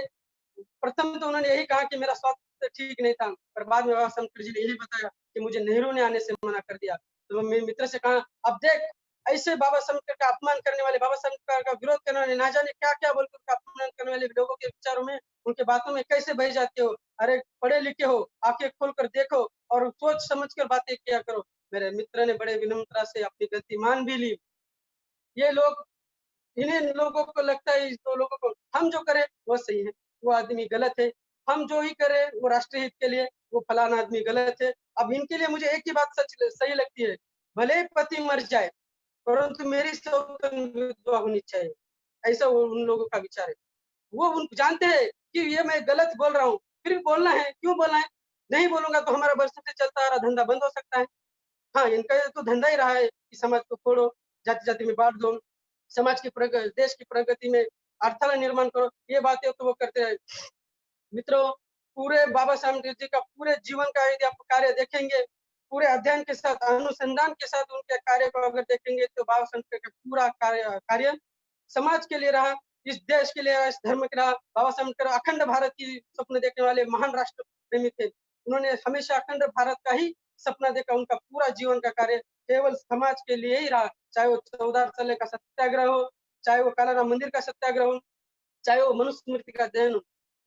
प्रथम तो उन्होंने यही कहा कि मेरा स्वास्थ्य ठीक नहीं था, पर बाद में बाबा साहब अम्बेडकर जी ने यही बताया कि मुझे नेहरू ने आने से मना कर दिया। तो मेरे मित्र से कहा, अब देख, ऐसे बाबा साहब अम्बेडकर का अपमान करने वाले, बाबा साहब अम्बेडकर का विरोध करने वाले, ना जाने क्या-क्या बोलकर उनका अपमान करने वाले लोगों के विचारों में, उनके बातों में कैसे बह जाते हो? अरे पढ़े लिखे हो, आँखें खोल कर देखो और सोच समझ कर बातें किया करो। मेरे मित्र ने बड़े विनम्रता से अपनी गलती मान भी ली। ये लोग, इन्हीं लोगों को लगता है, इस 2 लोगों को हम जो करें वो सही है, वो आदमी गलत है। हम जो ही करें वो राष्ट्रीय हित के लिए, वो फलाना आदमी गलत है। अब इनके लिए मुझे एक ही बात सही लगती है, भले ही पति मर जाए, परंतु मेरी सौतन विधवा होनी चाहिए। ऐसा वो उन लोगों का विचार है। वो उन जानते हैं कि ये मैं गलत बोल रहा हूँ, फिर भी बोलना है, क्यों बोलना है? नहीं बोलूँगा तो हमारा बरसों से चलता आ रहा धंधा बंद हो सकता है। हाँ, इनका ये तो धंधा ही रहा है कि समाज को फोड़ो, जाति-जाति में बाँट दो, समाज की देश की प्रगति में अड़थला निर्माण करो, ये बातें तो वो करते रहे। मित्रों, पूरे बाबा साहब अम्बेडकर जी का पूरे जीवन का यदि आप कार्य देखेंगे, पूरे अध्ययन के साथ, अनुसंधान के साथ उनके कार्य को अगर देखेंगे, तो बाबा साहब अम्बेडकर का पूरा कार्य समाज के लिए रहा, इस देश के लिए रहा, इस धर्म के रहा। बाबा साहब अम्बेडकर अखंड भारत की स्वप्न देखने वाले महान राष्ट्र प्रेमी थे। उन्होंने हमेशा अखंड भारत का ही सपना देखा, उनका पूरा जीवन का कार्य केवल समाज के लिए ही रहा, चाहे वो 14 साल का सत्याग्रह हो, चाहे वो कालाराम मंदिर का सत्याग्रह हो, चाहे वो मनुस्मृति का दहन हो।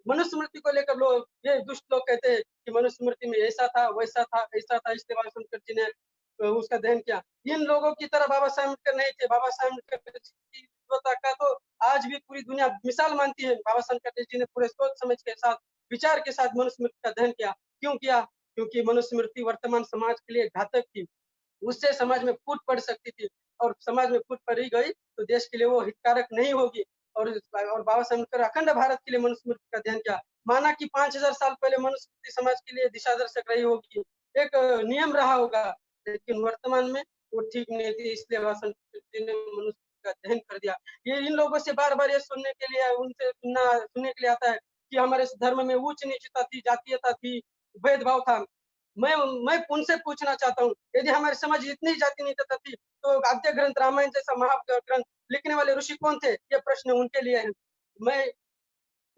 मनुस्मृति को लेकर लोग, ये दुष्ट लोग कहते हैं कि मनुस्मृति में ऐसा था, वैसा था, ऐसा था, इसलिए बाबा साहब अम्बेडकर जी ने उसका दहन किया। इन लोगों की तरह बाबा साहब अम्बेडकर नहीं थे। बाबा साहब अम्बेडकर जी की विद्वता का तो आज भी पूरी दुनिया मिसाल मानती है। बाबा साहब अम्बेडकर जी ने पूरे सोच समझ के साथ, विचार के साथ मनुस्मृति का दहन किया। क्यों किया? क्योंकि मनुस्मृति वर्तमान समाज के लिए घातक थी। उससे समाज में फूट पड़ सकती थी, और समाज में फूट पड़ी गई तो देश के लिए वो हितकारक नहीं होगी। और बाबा साहब अम्बेडकर अखंड भारत के लिए मनुस्मृति का अध्ययन किया। माना कि 5000 साल पहले मनुस्मृति समाज के लिए दिशा दर्शक रही होगी, एक नियम रहा होगा, लेकिन वर्तमान में वो ठीक नहीं थी, इसलिए बाबा साहब अम्बेडकर जी ने मनुस्मृति का अध्ययन कर दिया। ये इन लोगों से बार-बार ये सुनने के लिए, उनसे सुनने के लिए आता है कि हमारे इस धर्म में ऊंच-नीचता थी, जातीयता थी, भेदभाव था। मैं मैं उनसे पूछना चाहता हूँ, यदि हमारे समाज इतनी जाति नीचता थी, तो आद्य ग्रंथ रामायण जैसा महाग्रंथ लिखने वाले ऋषि कौन थे? ये प्रश्न उनके लिए है। मैं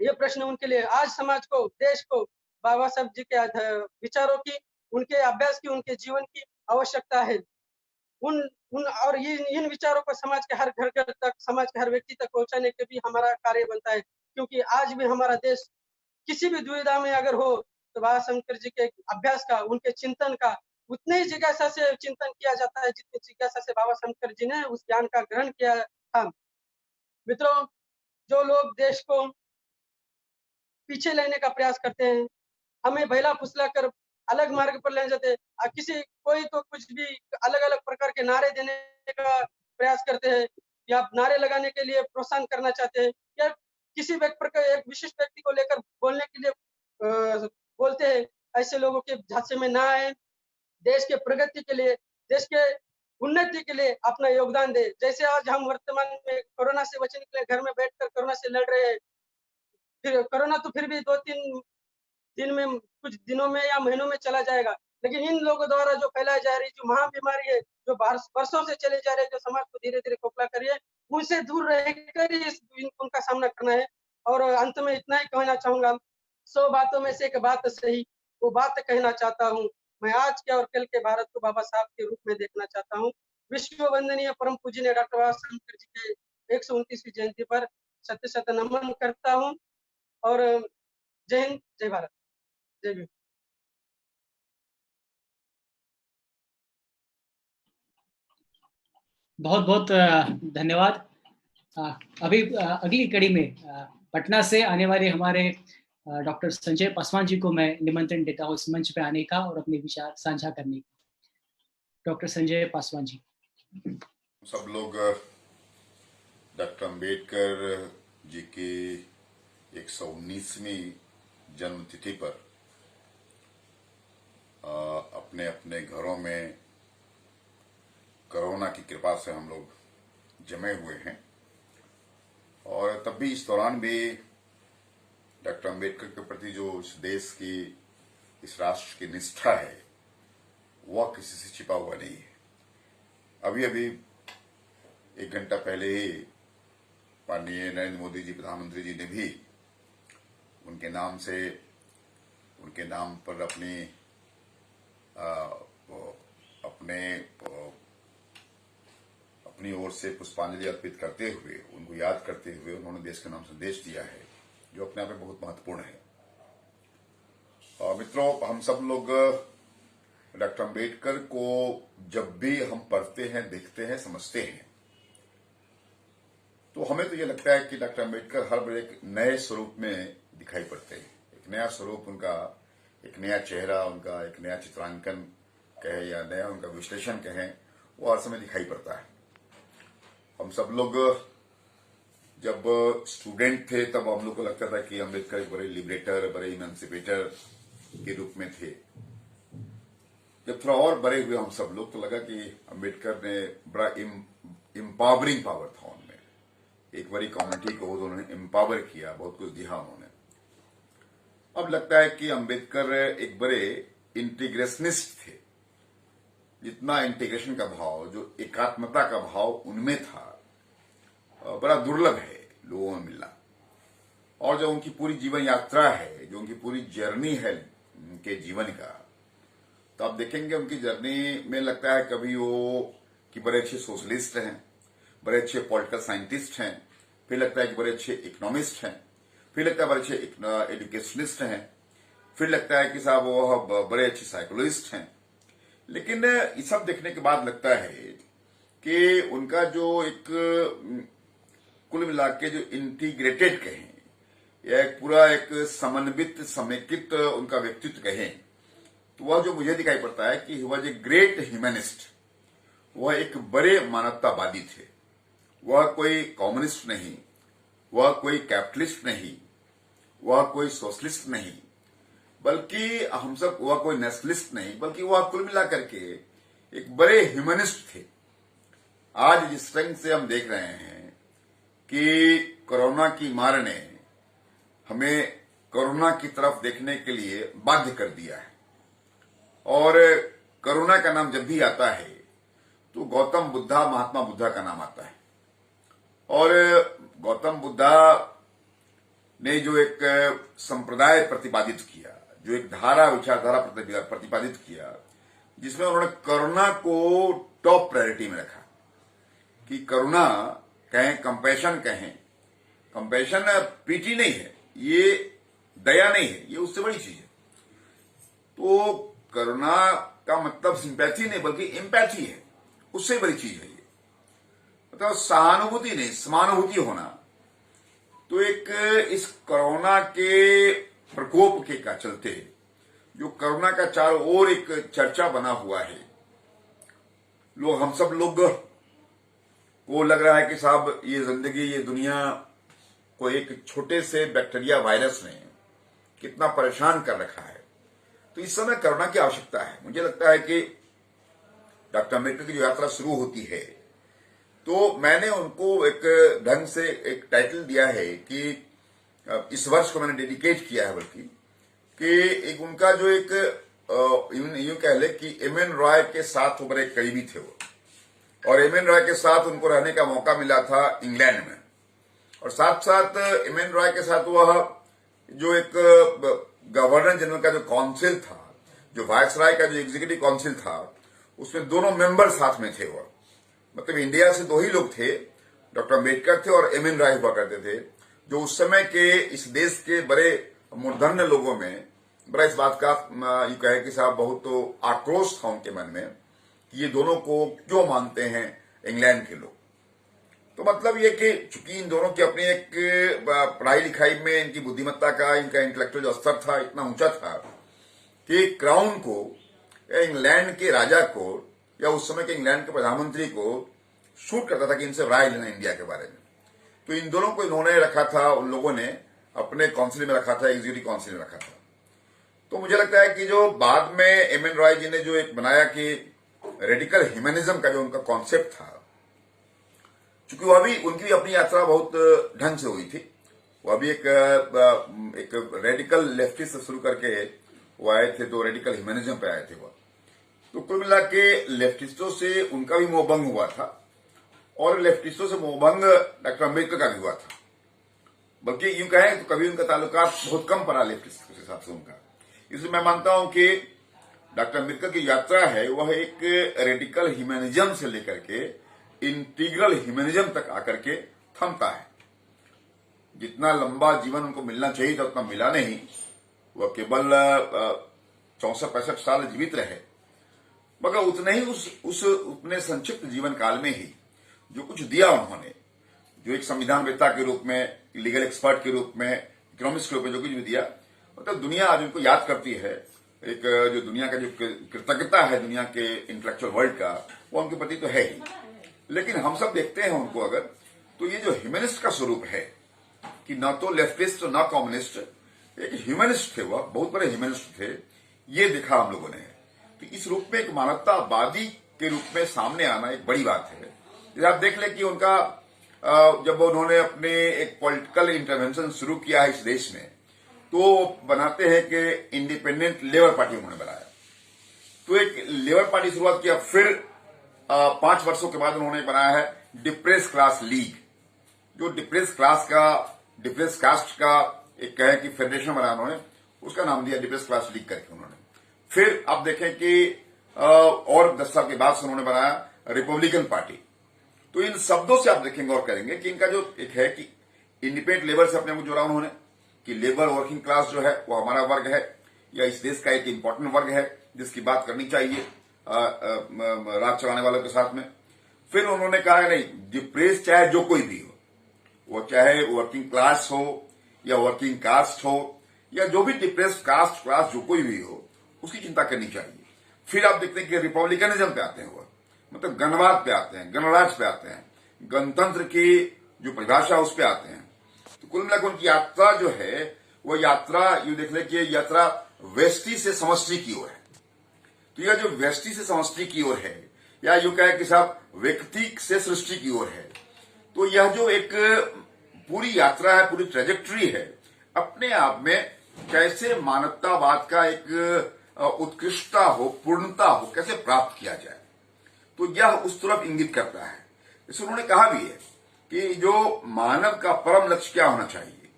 ये प्रश्न उनके लिए, आज समाज को, देश को बाबा साहब जी के विचारों की, उनके अभ्यास की, उनके जीवन की आवश्यकता है। उन उन और ये इन विचारों को समाज के हर घर-घर तक, समाज के हर व्यक्ति तक पहुँचाने के भी हमारा कार्य बनता है। क्योंकि आज भी हमारा देश किसी भी दुविधा में अगर हो, तो बाबा साहब अम्बेडकर जी के अभ्यास का, उनके चिंतन का उतने ही जिज्ञासा से चिंतन किया जाता है, जितनी जिज्ञासा से बाबा साहब अम्बेडकर जी ने उस ज्ञान का ग्रहण किया था। मित्रों, जो लोग देश को पीछे लेने का प्रयास करते हैं, हमें बहला-फुसला कर अलग मार्ग पर ले जाते हैं। किसी कोई तो कुछ भी अलग-अलग प्रकार के नारे देने का प्रयास करते हैं, या नारे लगाने के लिए प्रोत्साहन करना चाहते हैं, या किसी प्रकार एक विशिष्ट व्यक्ति को लेकर बोलने के लिए बोलते हैं। ऐसे लोगों के झांसे में ना आए। देश के प्रगति के लिए, देश के उन्नति के लिए अपना योगदान दे। जैसे आज हम वर्तमान में कोरोना से बचने के लिए घर में बैठकर कोरोना से लड़ रहे हैं, फिर कोरोना तो फिर भी 2-3 दिन में, कुछ दिनों में या महीनों में चला जाएगा, लेकिन इन लोगों द्वारा जो फैलाई जा रही जो महाबीमारी है, जो वर्षों से चले जा रहे, जो समाज को धीरे धीरे खोखला कर रही है, उनसे दूर रहकर ही उनका सामना करना है। और अंत में इतना ही कहना चाहूंगा, 100 बातों में से एक बात सही, वो बात कहना चाहता हूँ। मैं आज के और कल के भारत को बाबा साहब के रूप में देखना चाहता हूँ। विश्व वंदनीय परम पूजनीय डॉक्टर बाबा साहब अम्बेडकर जी के 129वीं जयंती पर शत शत नमन करता हूँ। और जय हिंद, जय भारत, जय भीम। बहुत बहुत धन्यवाद। अभी अगली कड़ी में पटना से आने वाले हमारे डॉक्टर संजय पासवान जी को मैं निमंत्रण देता हूँ इस मंच पे आने का और अपने विचार साझा करने का। डॉक्टर संजय पासवान जी। सब लोग डॉक्टर अम्बेडकर जी की 119वीं जन्मतिथि पर अपने अपने घरों में कोरोना की कृपा से हम लोग जमे हुए हैं, और तब भी इस दौरान भी डॉक्टर अम्बेडकर के प्रति जो इस देश की, इस राष्ट्र की निष्ठा है, वह किसी से छिपा हुआ नहीं है। अभी अभी 1 घंटा पहले ही माननीय नरेंद्र मोदी जी, प्रधानमंत्री जी ने भी उनके नाम पर अपनी ओर से पुष्पांजलि अर्पित करते हुए, उनको याद करते हुए उन्होंने देश के नाम संदेश दिया है, जो अपने आप में बहुत महत्वपूर्ण है। और मित्रों, हम सब लोग डॉक्टर अम्बेडकर को जब भी हम पढ़ते हैं, देखते हैं, समझते हैं, तो हमें तो ये लगता है कि डॉक्टर अम्बेडकर हर बार एक नए स्वरूप में दिखाई पड़ते हैं। एक नया स्वरूप उनका, एक नया चेहरा उनका, एक नया चित्रांकन कहे या नया उनका विश्लेषण कहें, वो हर समय दिखाई पड़ता है। हम सब लोग जब स्टूडेंट थे तब हम लोग को लगता था कि अम्बेडकर एक बड़े लिबरेटर, बड़े इमेंसिपेटर के रूप में थे। जब थोड़ा और बड़े हुए हम सब लोग, तो लगा कि अम्बेडकर ने बड़ा एम्पावरिंग पावर था उनमें। एक बड़ी कम्युनिटी को उन्होंने एम्पावर किया, बहुत कुछ दिया उन्होंने। अब लगता है कि अम्बेडकर एक बड़े इंटीग्रेशनिस्ट थे। जितना इंटीग्रेशन का भाव, जो एकात्मता का भाव उनमें था, बड़ा दुर्लभ है लोगों में मिलना। और जो उनकी पूरी जीवन यात्रा है, जो उनकी पूरी जर्नी है उनके जीवन का, तो आप देखेंगे उनकी जर्नी में लगता है कभी वो कि बड़े अच्छे सोशलिस्ट हैं, बड़े अच्छे पॉलिटिकल साइंटिस्ट हैं, फिर लगता है कि बड़े अच्छे इकोनॉमिस्ट हैं, फिर लगता है बड़े अच्छे एजुकेशनिस्ट हैं, फिर लगता है कि साहब वो बड़े अच्छे साइकोलॉजिस्ट हैं। लेकिन ये सब देखने के बाद लगता है कि उनका जो एक कुल मिला के जो इंटीग्रेटेड कहें, या एक पूरा एक समन्वित, समेकित उनका व्यक्तित्व कहें, तो वह जो मुझे दिखाई पड़ता है कि he was a great humanist. वह एक बड़े मानवतावादी थे। वह कोई कम्युनिस्ट नहीं, वह कोई कैपिटलिस्ट नहीं, वह कोई सोशलिस्ट नहीं, बल्कि हम सब, वह कोई नेशनलिस्ट नहीं, बल्कि वह कुल मिला करके एक बड़े ह्यूमनिस्ट थे। आज जिस रंग से हम देख रहे हैं कि कोरोना की मार ने हमें कोरोना की तरफ देखने के लिए बाध्य कर दिया है, और कोरोना का नाम जब भी आता है तो गौतम बुद्धा, महात्मा बुद्धा का नाम आता है। और गौतम बुद्धा ने जो एक संप्रदाय प्रतिपादित किया, जो एक धारा, विचारधारा प्रतिपादित किया, जिसमें उन्होंने करुणा को टॉप प्रायोरिटी में रखा। कि करुणा कहें, कंपैशन कहें, कंपैशन पीटी नहीं है, ये दया नहीं है, ये उससे बड़ी चीज है। तो करुणा का मतलब सिंपैथी नहीं बल्कि एम्पैथी है, उससे बड़ी चीज है ये। मतलब सहानुभूति नहीं, समानुभूति होना। तो एक इस कोरोना के प्रकोप के का चलते जो कोरोना का चारों ओर एक चर्चा बना हुआ है, लोग, हम सब लोग को लग रहा है कि साहब ये जिंदगी, ये दुनिया को एक छोटे से बैक्टीरिया वायरस ने कितना परेशान कर रखा है। तो इस समय करुणा की आवश्यकता है। मुझे लगता है कि डॉक्टर अम्बेडकर की जो यात्रा शुरू होती है, तो मैंने उनको एक ढंग से एक टाइटल दिया है कि इस वर्ष को मैंने डेडिकेट किया है, बल्कि कि एक उनका जो एक यूं कह ले कि एम एन रॉय के साथ वो बड़े करीबी थे वो, और एम एन रॉय के साथ उनको रहने का मौका मिला था इंग्लैंड में, और साथ साथ एम एन रॉय के साथ वह जो एक गवर्नर जनरल का जो काउंसिल था, जो वायसराय का जो एग्जीक्यूटिव काउंसिल था, उसमें दोनों मेंबर साथ में थे। वह मतलब इंडिया से दो ही लोग थे, डॉक्टर अम्बेडकर थे और एम एन रॉय हुआ करते थे, जो उस समय के इस देश के बड़े मूर्धन्य लोगों में बड़ा इस बात का ये कहे कि साहब बहुत तो आक्रोश था उनके मन में कि ये दोनों को क्यों मानते हैं इंग्लैंड के लोग। तो मतलब ये कि चूंकि इन दोनों की अपनी एक पढ़ाई लिखाई में इनकी बुद्धिमत्ता का, इनका इंटेलेक्चुअल जो स्तर था इतना ऊंचा था कि क्राउन को या इंग्लैंड के राजा को या उस समय के इंग्लैंड के प्रधानमंत्री को शूट करता था कि इनसे राय लेना इंडिया के बारे में। तो इन दोनों को इन्होंने रखा था, उन लोगों ने अपने काउंसिल में रखा था, एग्जीक्यूटिव काउंसिल में रखा था। तो मुझे लगता है कि जो बाद में एम एन रॉय जी ने जो एक बनाया कि रेडिकल ह्यूमनिज्म का जो उनका कॉन्सेप्ट था, चूंकि वह भी उनकी भी अपनी यात्रा बहुत ढंग से हुई थी, वह भी एक रेडिकल लेफ्टिस्ट से शुरू करके वो आए थे, तो रेडिकल ह्यूमनिज्म पे आए थे वह। तो कुल मिला के लेफ्टिस्टों से उनका भी मोहभंग हुआ था, और लेफ्टिस्टों से मोहभंग डॉक्टर अम्बेडकर का भी हुआ था, बल्कि यूं कहें तो कभी उनका ताल्लुकात बहुत कम पड़ा लेफ्टिस्ट के हिसाब से उनका। इसलिए मैं मानता हूं कि डॉक्टर अम्बेडकर की यात्रा है वह एक रेडिकल ह्यूमनिज्म से लेकर के इंटीग्रल ह्यूमनिज्म तक आकर के थमता है। जितना लंबा जीवन उनको मिलना चाहिए था उतना मिला नहीं, वह केवल 64-65 साल जीवित रहे, मगर उतने ही उस अपने संक्षिप्त जीवन काल में ही जो कुछ दिया उन्होंने, जो एक संविधानवेत्ता के रूप में, लीगल एक्सपर्ट के रूप में, इकोनॉमिस्ट के रूप में जो कुछ भी दिया, मतलब दुनिया आज उनको याद करती है। एक जो दुनिया का जो कृतज्ञता है दुनिया के इंटेलेक्चुअल वर्ल्ड का, वो उनके प्रति तो है ही, लेकिन हम सब देखते हैं उनको अगर, तो ये जो ह्यूमनिस्ट का स्वरूप है कि न तो लेफ्टिस्ट न कम्युनिस्ट, एक ह्यूमनिस्ट थे, वह बहुत बड़े ह्यूमनिस्ट थे, ये देखा हम लोगों ने। तो इस रूप में एक मानवतावादी के रूप में सामने आना एक बड़ी बात है। जैसे आप देख लें कि उनका जब उन्होंने अपने एक पॉलिटिकल इंटरवेंशन शुरू किया है इस देश में, तो बनाते हैं कि इंडिपेंडेंट लेबर पार्टी उन्होंने बनाया, तो एक लेबर पार्टी शुरुआत किया। फिर 5 वर्षों के बाद उन्होंने बनाया है डिप्रेस क्लास लीग, जो डिप्रेस कास्ट का एक कहे कि फेडरेशन बनाया उन्होंने, उसका नाम दिया डिप्रेस क्लास लीग करके उन्होंने। फिर आप देखें कि और 10 साल के बाद से उन्होंने बनाया रिपब्लिकन पार्टी। तो इन शब्दों से आप देखेंगे और करेंगे कि इनका जो एक है कि इंडिपेंडेंट लेबर से अपने को जोड़ा उन्होंने, कि लेबर वर्किंग क्लास जो है वो हमारा वर्ग है, या इस देश का एक इंपॉर्टेंट वर्ग है जिसकी बात करनी चाहिए राज चलाने वालों के साथ में। फिर उन्होंने कहा नहीं, डिप्रेस चाहे जो कोई भी हो, वो चाहे वर्किंग क्लास हो या वर्किंग कास्ट हो या जो भी डिप्रेस कास्ट क्लास जो कोई भी हो, उसकी चिंता करनी चाहिए। फिर आप देखते हैं कि रिपब्लिकनिज्म पे आते हैं, वो मतलब गणवाद पे आते हैं, गणराज्य पे आते हैं, गणतंत्र की जो परिभाषा उस पे आते हैं। तो कुल मिलाकर उनकी यात्रा जो है वो यात्रा यू देख ले कि यात्रा व्यष्टि से समष्टि की ओर है। तो यह जो व्यष्टि से समष्टि की ओर है, या यूं कहे कि साहब व्यक्ति से सृष्टि की ओर है, तो यह जो एक पूरी यात्रा है, पूरी ट्रेजेक्टरी है, अपने आप में कैसे मानवतावाद का एक उत्कृष्टता हो, पूर्णता हो, कैसे प्राप्त किया जाए, तो यह उस तरफ इंगित करता है। इसलिए उन्होंने कहा भी है कि जो मानव का परम लक्ष्य क्या होना चाहिए।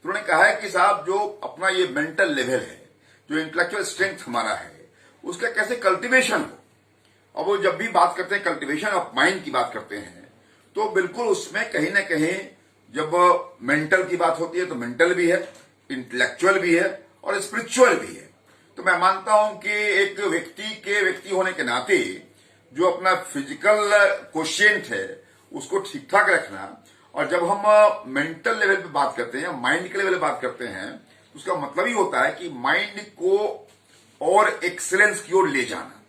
तो उन्होंने कहा है कि साहब जो अपना ये मेंटल लेवल है, जो इंटेलेक्चुअल स्ट्रेंथ हमारा है, उसका कैसे कल्टीवेशन हो। अब वो जब भी बात करते हैं कल्टीवेशन ऑफ माइंड की बात करते हैं, तो बिल्कुल उसमें कहीं ना कहीं जब मेंटल की बात होती है तो मेंटल भी है, इंटेलेक्चुअल भी है और स्पिरिचुअल भी है। तो मैं मानता हूं कि एक व्यक्ति होने के नाते जो अपना फिजिकल क्वोशिएंट है उसको ठीक ठाक रखना, और जब हम मेंटल लेवल पे बात करते हैं, माइंड के लेवल पे बात करते हैं, तो उसका मतलब ही होता है कि माइंड को और एक्सीलेंस की ओर ले जाना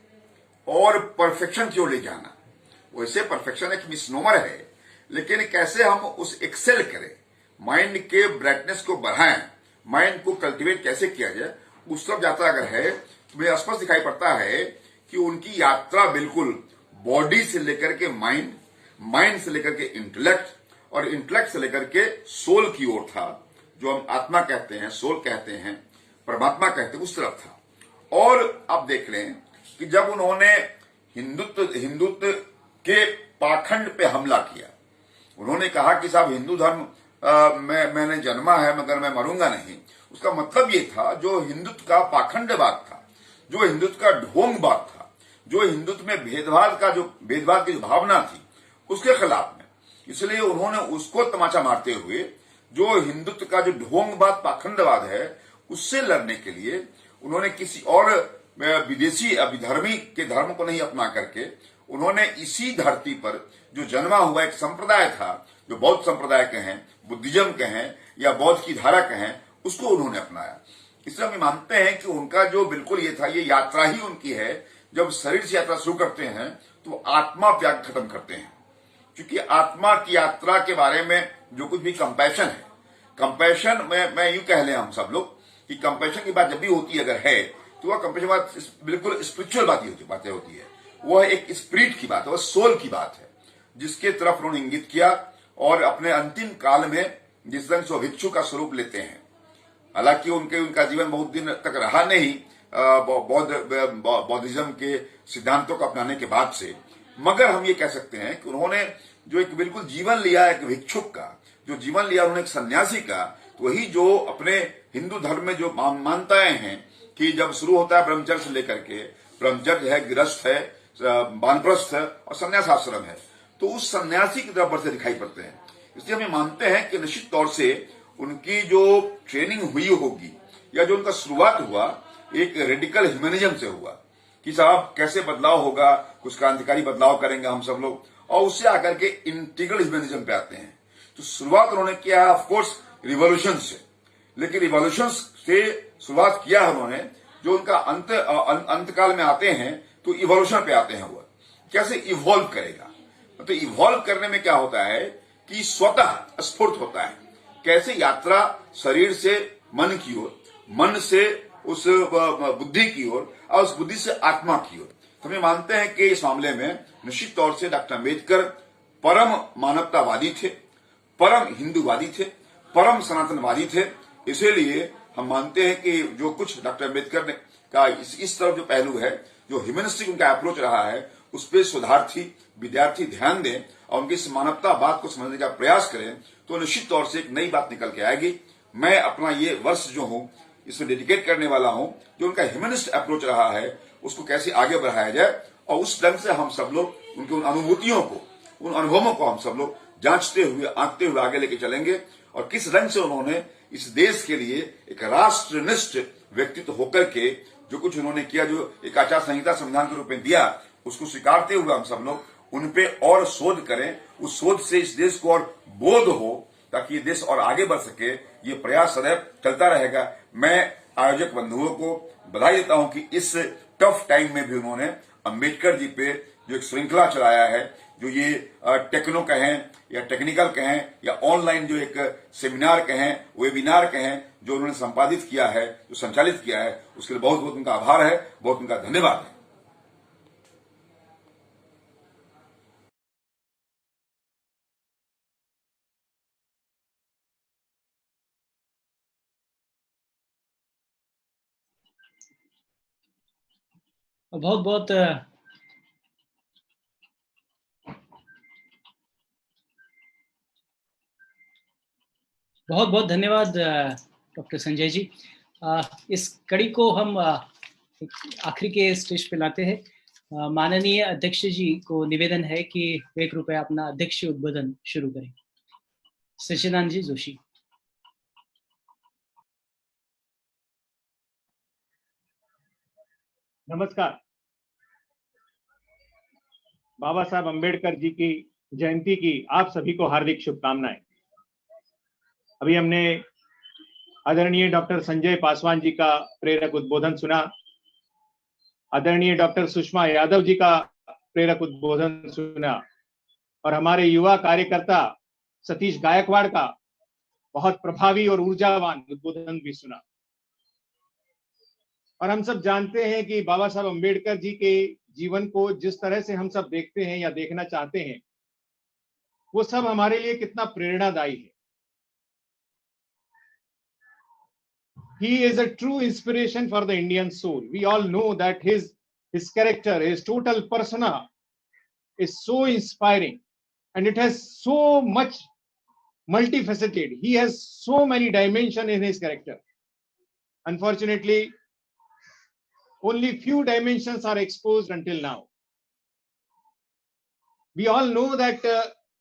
और परफेक्शन की ओर ले जाना। वैसे परफेक्शन एक मिसनोमर है, लेकिन कैसे हम उस एक्सेल करें, माइंड के ब्राइटनेस को बढ़ाएं, माइंड को कल्टीवेट कैसे किया जाए, उस तरफ यात्रा अगर है तो मुझे स्पष्ट दिखाई पड़ता है कि उनकी यात्रा बिल्कुल बॉडी से लेकर के माइंड, माइंड से लेकर के इंटेलेक्ट और इंटेलेक्ट से लेकर के सोल की ओर था, जो हम आत्मा कहते हैं, सोल कहते हैं, परमात्मा कहते हैं, उस तरफ था। और आप देख लें कि जब उन्होंने हिंदुत्व के पाखंड पे हमला किया, उन्होंने कहा कि साहब हिंदू धर्म मैंने जन्मा है मगर मैं मरूंगा नहीं, उसका मतलब ये था जो हिंदुत्व का पाखंडवाद था, जो हिंदुत्व का ढोंगवाद था, जो हिंदुत्व में भेदभाव की जो भावना थी, उसके खिलाफ में। इसलिए उन्होंने उसको तमाचा मारते हुए जो हिंदुत्व का जो ढोंगवाद पाखंडवाद है उससे लड़ने के लिए उन्होंने किसी और विदेशी अभिधर्मी के धर्म को नहीं अपना करके उन्होंने इसी धरती पर जो जन्मा हुआ एक संप्रदाय था, जो बौद्ध संप्रदाय के हैं, बुद्धिज्म के हैं या बौद्ध की धारा के हैं, उसको उन्होंने अपनाया। इसलिए हम मानते हैं कि उनका जो बिल्कुल ये था, ये यात्रा ही उनकी है। जब शरीर से यात्रा शुरू करते हैं तो आत्मा त्याग खत्म करते हैं, क्योंकि आत्मा की यात्रा के बारे में जो कुछ भी कंपैशन है, कंपैशन मैं यूं कह लें हम सब लोग कि कंपैशन की बात जब भी होती है अगर है तो वह कंपैशन बात बिल्कुल स्पिरिचुअल बातें होती है, वह एक स्पिरिट की बात है, वह सोल की बात है, जिसके तरफ उन्होंने इंगित किया और अपने अंतिम काल में जिस रंग से भिक्षु का स्वरूप लेते हैं। हालांकि उनका जीवन बहुत दिन तक रहा नहीं बौद्धिज्म के सिद्धांतों को अपनाने के बाद से, मगर हम ये कह सकते हैं कि उन्होंने जो एक बिल्कुल जीवन लिया एक भिक्षुक का, जो जीवन लिया उन्होंने एक सन्यासी का, तो वही जो अपने हिंदू धर्म में जो मान्यताएं हैं कि जब शुरू होता है ब्रह्मचर्य से लेकर के, ब्रह्मचर्य है, गृहस्थ है, वानप्रस्थ है और संन्यास आश्रम है, तो उस सन्यासी की तरफ बढ़ते दिखाई पड़ते हैं। इसलिए हम मानते हैं कि निश्चित तौर से उनकी जो ट्रेनिंग हुई होगी या जो उनका शुरुआत हुआ एक रेडिकल ह्यूमनिज्म से हुआ कि साहब कैसे बदलाव होगा, कुछ क्रांतिकारी बदलाव करेंगे हम सब लोग, और उससे आकर के इंटीग्रल ह्यूमनिज्म पे आते हैं। तो शुरुआत उन्होंने किया है ऑफकोर्स रिवॉल्यूशन से, लेकिन रिवॉल्यूशन से शुरुआत किया है उन्होंने, जो उनका अंतकाल में आते हैं तो इवोल्यूशन पे आते हैं। वो कैसे इवॉल्व करेगा, तो इवॉल्व करने में क्या होता है कि स्वतः स्फूर्त होता है, कैसे यात्रा शरीर से मन की ओर, मन से उस बुद्धि की ओर और उस बुद्धि से आत्मा की ओर। तो हम मानते हैं कि इस मामले में निश्चित तौर से डॉक्टर अम्बेडकर परम मानवतावादी थे, परम हिंदूवादी थे, परम सनातनवादी थे। इसीलिए हम मानते हैं कि जो कुछ डॉक्टर अम्बेडकर ने का इस तरफ जो पहलू है, जो ह्यूमनिस्टिक उनका अप्रोच रहा है, उस पर शोधार्थी विद्यार्थी ध्यान दें और उनकी इस मानवतावाद को समझने का प्रयास करें, तो निश्चित तौर से एक नई बात निकल के आएगी। मैं अपना ये वर्ष जो हूं इसमें डेडिकेट करने वाला हूं, जो उनका ह्यूमनिस्ट अप्रोच रहा है उसको कैसे आगे बढ़ाया जाए, और उस ढंग से हम सब लोग उनकी उन अनुभूतियों को, उन अनुभवों को हम सब लोग जांचते हुए आंकते हुए आगे लेके चलेंगे, और किस रंग से उन्होंने इस देश के लिए एक राष्ट्रनिष्ठ व्यक्तित्व होकर के जो कुछ उन्होंने किया, जो एक आचार संहिता संविधान के रूप में दिया, उसको स्वीकारते हुए हम सब लोग उन पे और शोध करें, उस शोध से इस देश को और बोध हो ताकि ये देश और आगे बढ़ सके। ये प्रयास सदैव चलता रहेगा। मैं आयोजक बंधुओं को बधाई देता हूं कि इस टफ टाइम में भी उन्होंने अम्बेडकर जी पे जो एक श्रृंखला चलाया है, जो ये टेक्नो कहें या टेक्निकल कहें या ऑनलाइन जो एक सेमिनार कहें, वेबिनार कहें, जो उन्होंने संपादित किया है, जो संचालित किया है, उसके लिए बहुत बहुत उनका आभार है, बहुत उनका धन्यवाद है। बहुत बहुत बहुत बहुत धन्यवाद डॉक्टर संजय जी। इस कड़ी को हम आखिरी के स्टेज पे लाते हैं। माननीय अध्यक्ष जी को निवेदन है कि वे कृपया अपना अध्यक्षीय उद्बोधन शुरू करें। सच्चिदानंद जी जोशी। नमस्कार। बाबा साहब अम्बेडकर जी की जयंती की आप सभी को हार्दिक शुभकामनाएं। अभी हमने आदरणीय डॉक्टर संजय पासवान जी का प्रेरक उद्बोधन सुना, आदरणीय डॉक्टर सुषमा यादव जी का प्रेरक उद्बोधन सुना, और हमारे युवा कार्यकर्ता सतीश गायकवाड़ का बहुत प्रभावी और ऊर्जावान उद्बोधन भी सुना। और हम सब जानते हैं कि बाबा साहब अम्बेडकर जी के जीवन को जिस तरह से हम सब देखते हैं या देखना चाहते हैं, वो सब हमारे लिए कितना प्रेरणादायी है। He is a true inspiration for the Indian soul. We all know that his character, his total persona is so inspiring, and it has so much multifaceted. He has so many dimensions in his character. Unfortunately, only few dimensions are exposed until now. We all know that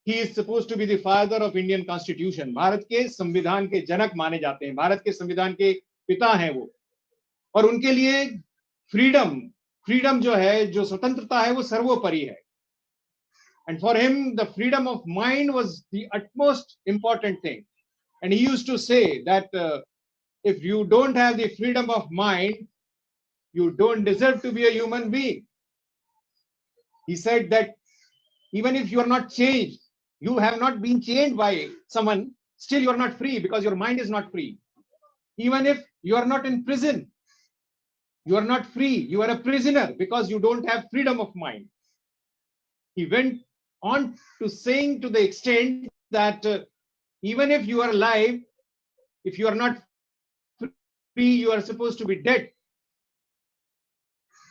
he is supposed to be the father of Indian Constitution. Bharat के संविधान के जनक माने जाते हैं, भारत के संविधान के पिता हैं वो, और उनके लिए फ्रीडम जो है, जो स्वतंत्रता है, वो सर्वोपरि है. And for him, the freedom of mind was the utmost important thing. And he used to say that if you don't have the freedom of mind, you don't deserve to be a human being. He said that even if you are not changed, you have not been chained by someone, still you are not free because your mind is not free. Even if you are not in prison, you are not free. You are a prisoner because you don't have freedom of mind. He went on to saying to the extent that even if you are alive, if you are not free, you are supposed to be dead.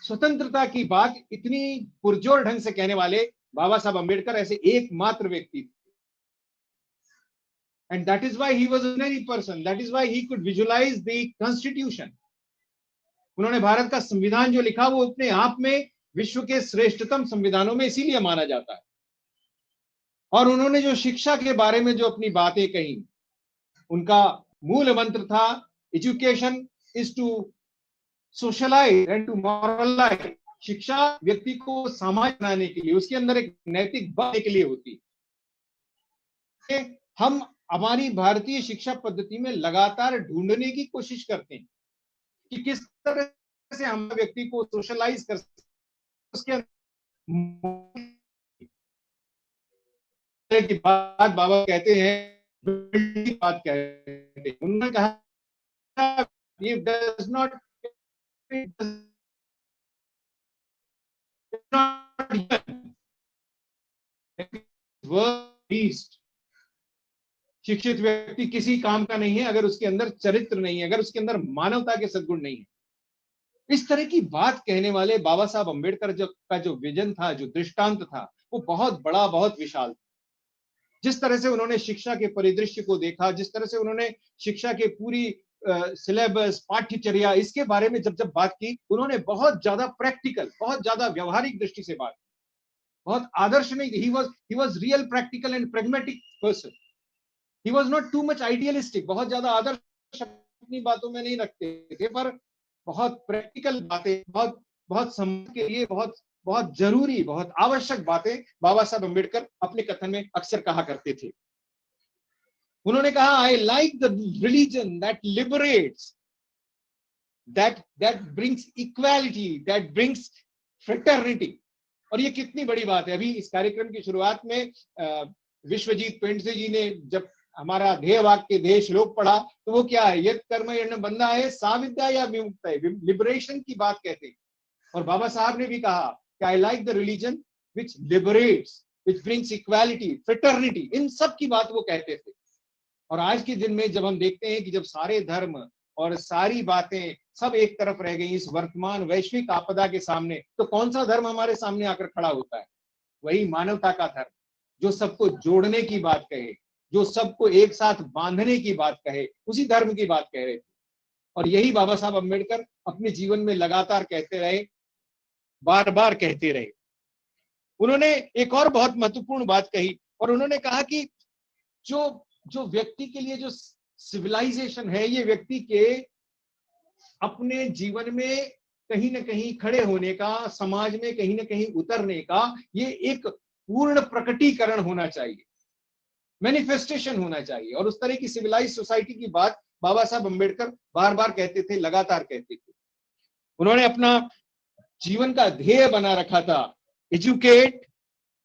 स्वतंत्रता की बात इतनी पुरजोर ढंग से कहने वाले बाबा साहब अम्बेडकर ऐसे एकमात्र व्यक्ति थे. And that is why he was an ordinary person. That is why he could visualize the constitution. उन्होंने भारत का संविधान जो लिखा वो अपने आप में विश्व के श्रेष्ठतम संविधानों में इसीलिए माना जाता है. और उन्होंने जो शिक्षा के बारे में जो अपनी बातें कही, उनका मूल मंत्र था education is to socialise and to moralise. शिक्षा व्यक्ति को समाज बनाने के लिए, उसके अंदर एक नैतिक बनने के लिए होती है. हम हमारी भारतीय शिक्षा पद्धति में लगातार ढूंढने की कोशिश करते हैं कि किस तरह से हम व्यक्ति को सोशलाइज कर सकते. उसके की बात बाबा कहते हैं, बात कहते हैं. उन्होंने कहा ये डज नॉट शिक्षित व्यक्ति किसी काम का नहीं है अगर उसके अंदर चरित्र नहीं है, अगर उसके अंदर मानवता के सद्गुण नहीं है. इस तरह की बात कहने वाले बाबा साहब अम्बेडकर का जो विजन था, जो दृष्टांत था, वो बहुत बड़ा, बहुत विशाल था. जिस तरह से उन्होंने शिक्षा के परिदृश्य को देखा, जिस तरह से उन्होंने शिक्षा के पूरी सिलेबस, पाठ्यचर्या, इसके बारे में जब बात की, उन्होंने बहुत ज्यादा प्रैक्टिकल, बहुत ज्यादा व्यवहारिक दृष्टि से बात की. बहुत आदर्श नहीं. He was real practical and pragmatic person. He was not too much idealistic. बहुत ज्यादा आदर्श अपनी बातों में नहीं रखते थे, पर बहुत प्रैक्टिकल बातें, बहुत समाज के लिए बहुत जरूरी, बहुत आवश्यक बातें बाबा साहब अम्बेडकर अपने कथन में अक्सर कहा करते थे. उन्होंने कहा, आई like the religion that liberates, that brings equality, that brings fraternity. और ये कितनी बड़ी बात है. अभी इस कार्यक्रम की शुरुआत में विश्वजीत पेंडसे जी ने जब हमारा ध्येय वाक्य ध्येय श्लोक पढ़ा, तो वो क्या है, यत् कर्म यण बंधा है सा विद्या या विमुक्ता है. लिबरेशन की बात कहते हैं. और बाबा साहब ने भी कहा कि I like the religion which liberates, which brings equality, fraternity. इन सब की बात वो कहते थे. और आज के दिन में जब हम देखते हैं कि जब सारे धर्म और सारी बातें सब एक तरफ रह गई इस वर्तमान वैश्विक आपदा के सामने, तो कौन सा धर्म हमारे सामने आकर खड़ा होता है? वही मानवता का धर्म, जो सबको जोड़ने की बात कहे, जो सबको एक साथ बांधने की बात कहे, उसी धर्म की बात कह रहे थे. और यही बाबा साहब अम्बेडकर अपने जीवन में लगातार कहते रहे, बार बार कहते रहे. उन्होंने एक और बहुत महत्वपूर्ण बात कही, और उन्होंने कहा कि जो व्यक्ति के लिए जो सिविलाइजेशन है, ये व्यक्ति के अपने जीवन में कहीं ना कहीं खड़े होने का, समाज में कहीं ना कहीं उतरने का, ये एक पूर्ण प्रकटीकरण होना चाहिए, मैनिफेस्टेशन होना चाहिए. और उस तरह की सिविलाइज सोसाइटी की बात बाबा साहब अम्बेडकर बार बार कहते थे, लगातार कहते थे. उन्होंने अपना जीवन का ध्येय बना रखा था, एजुकेट,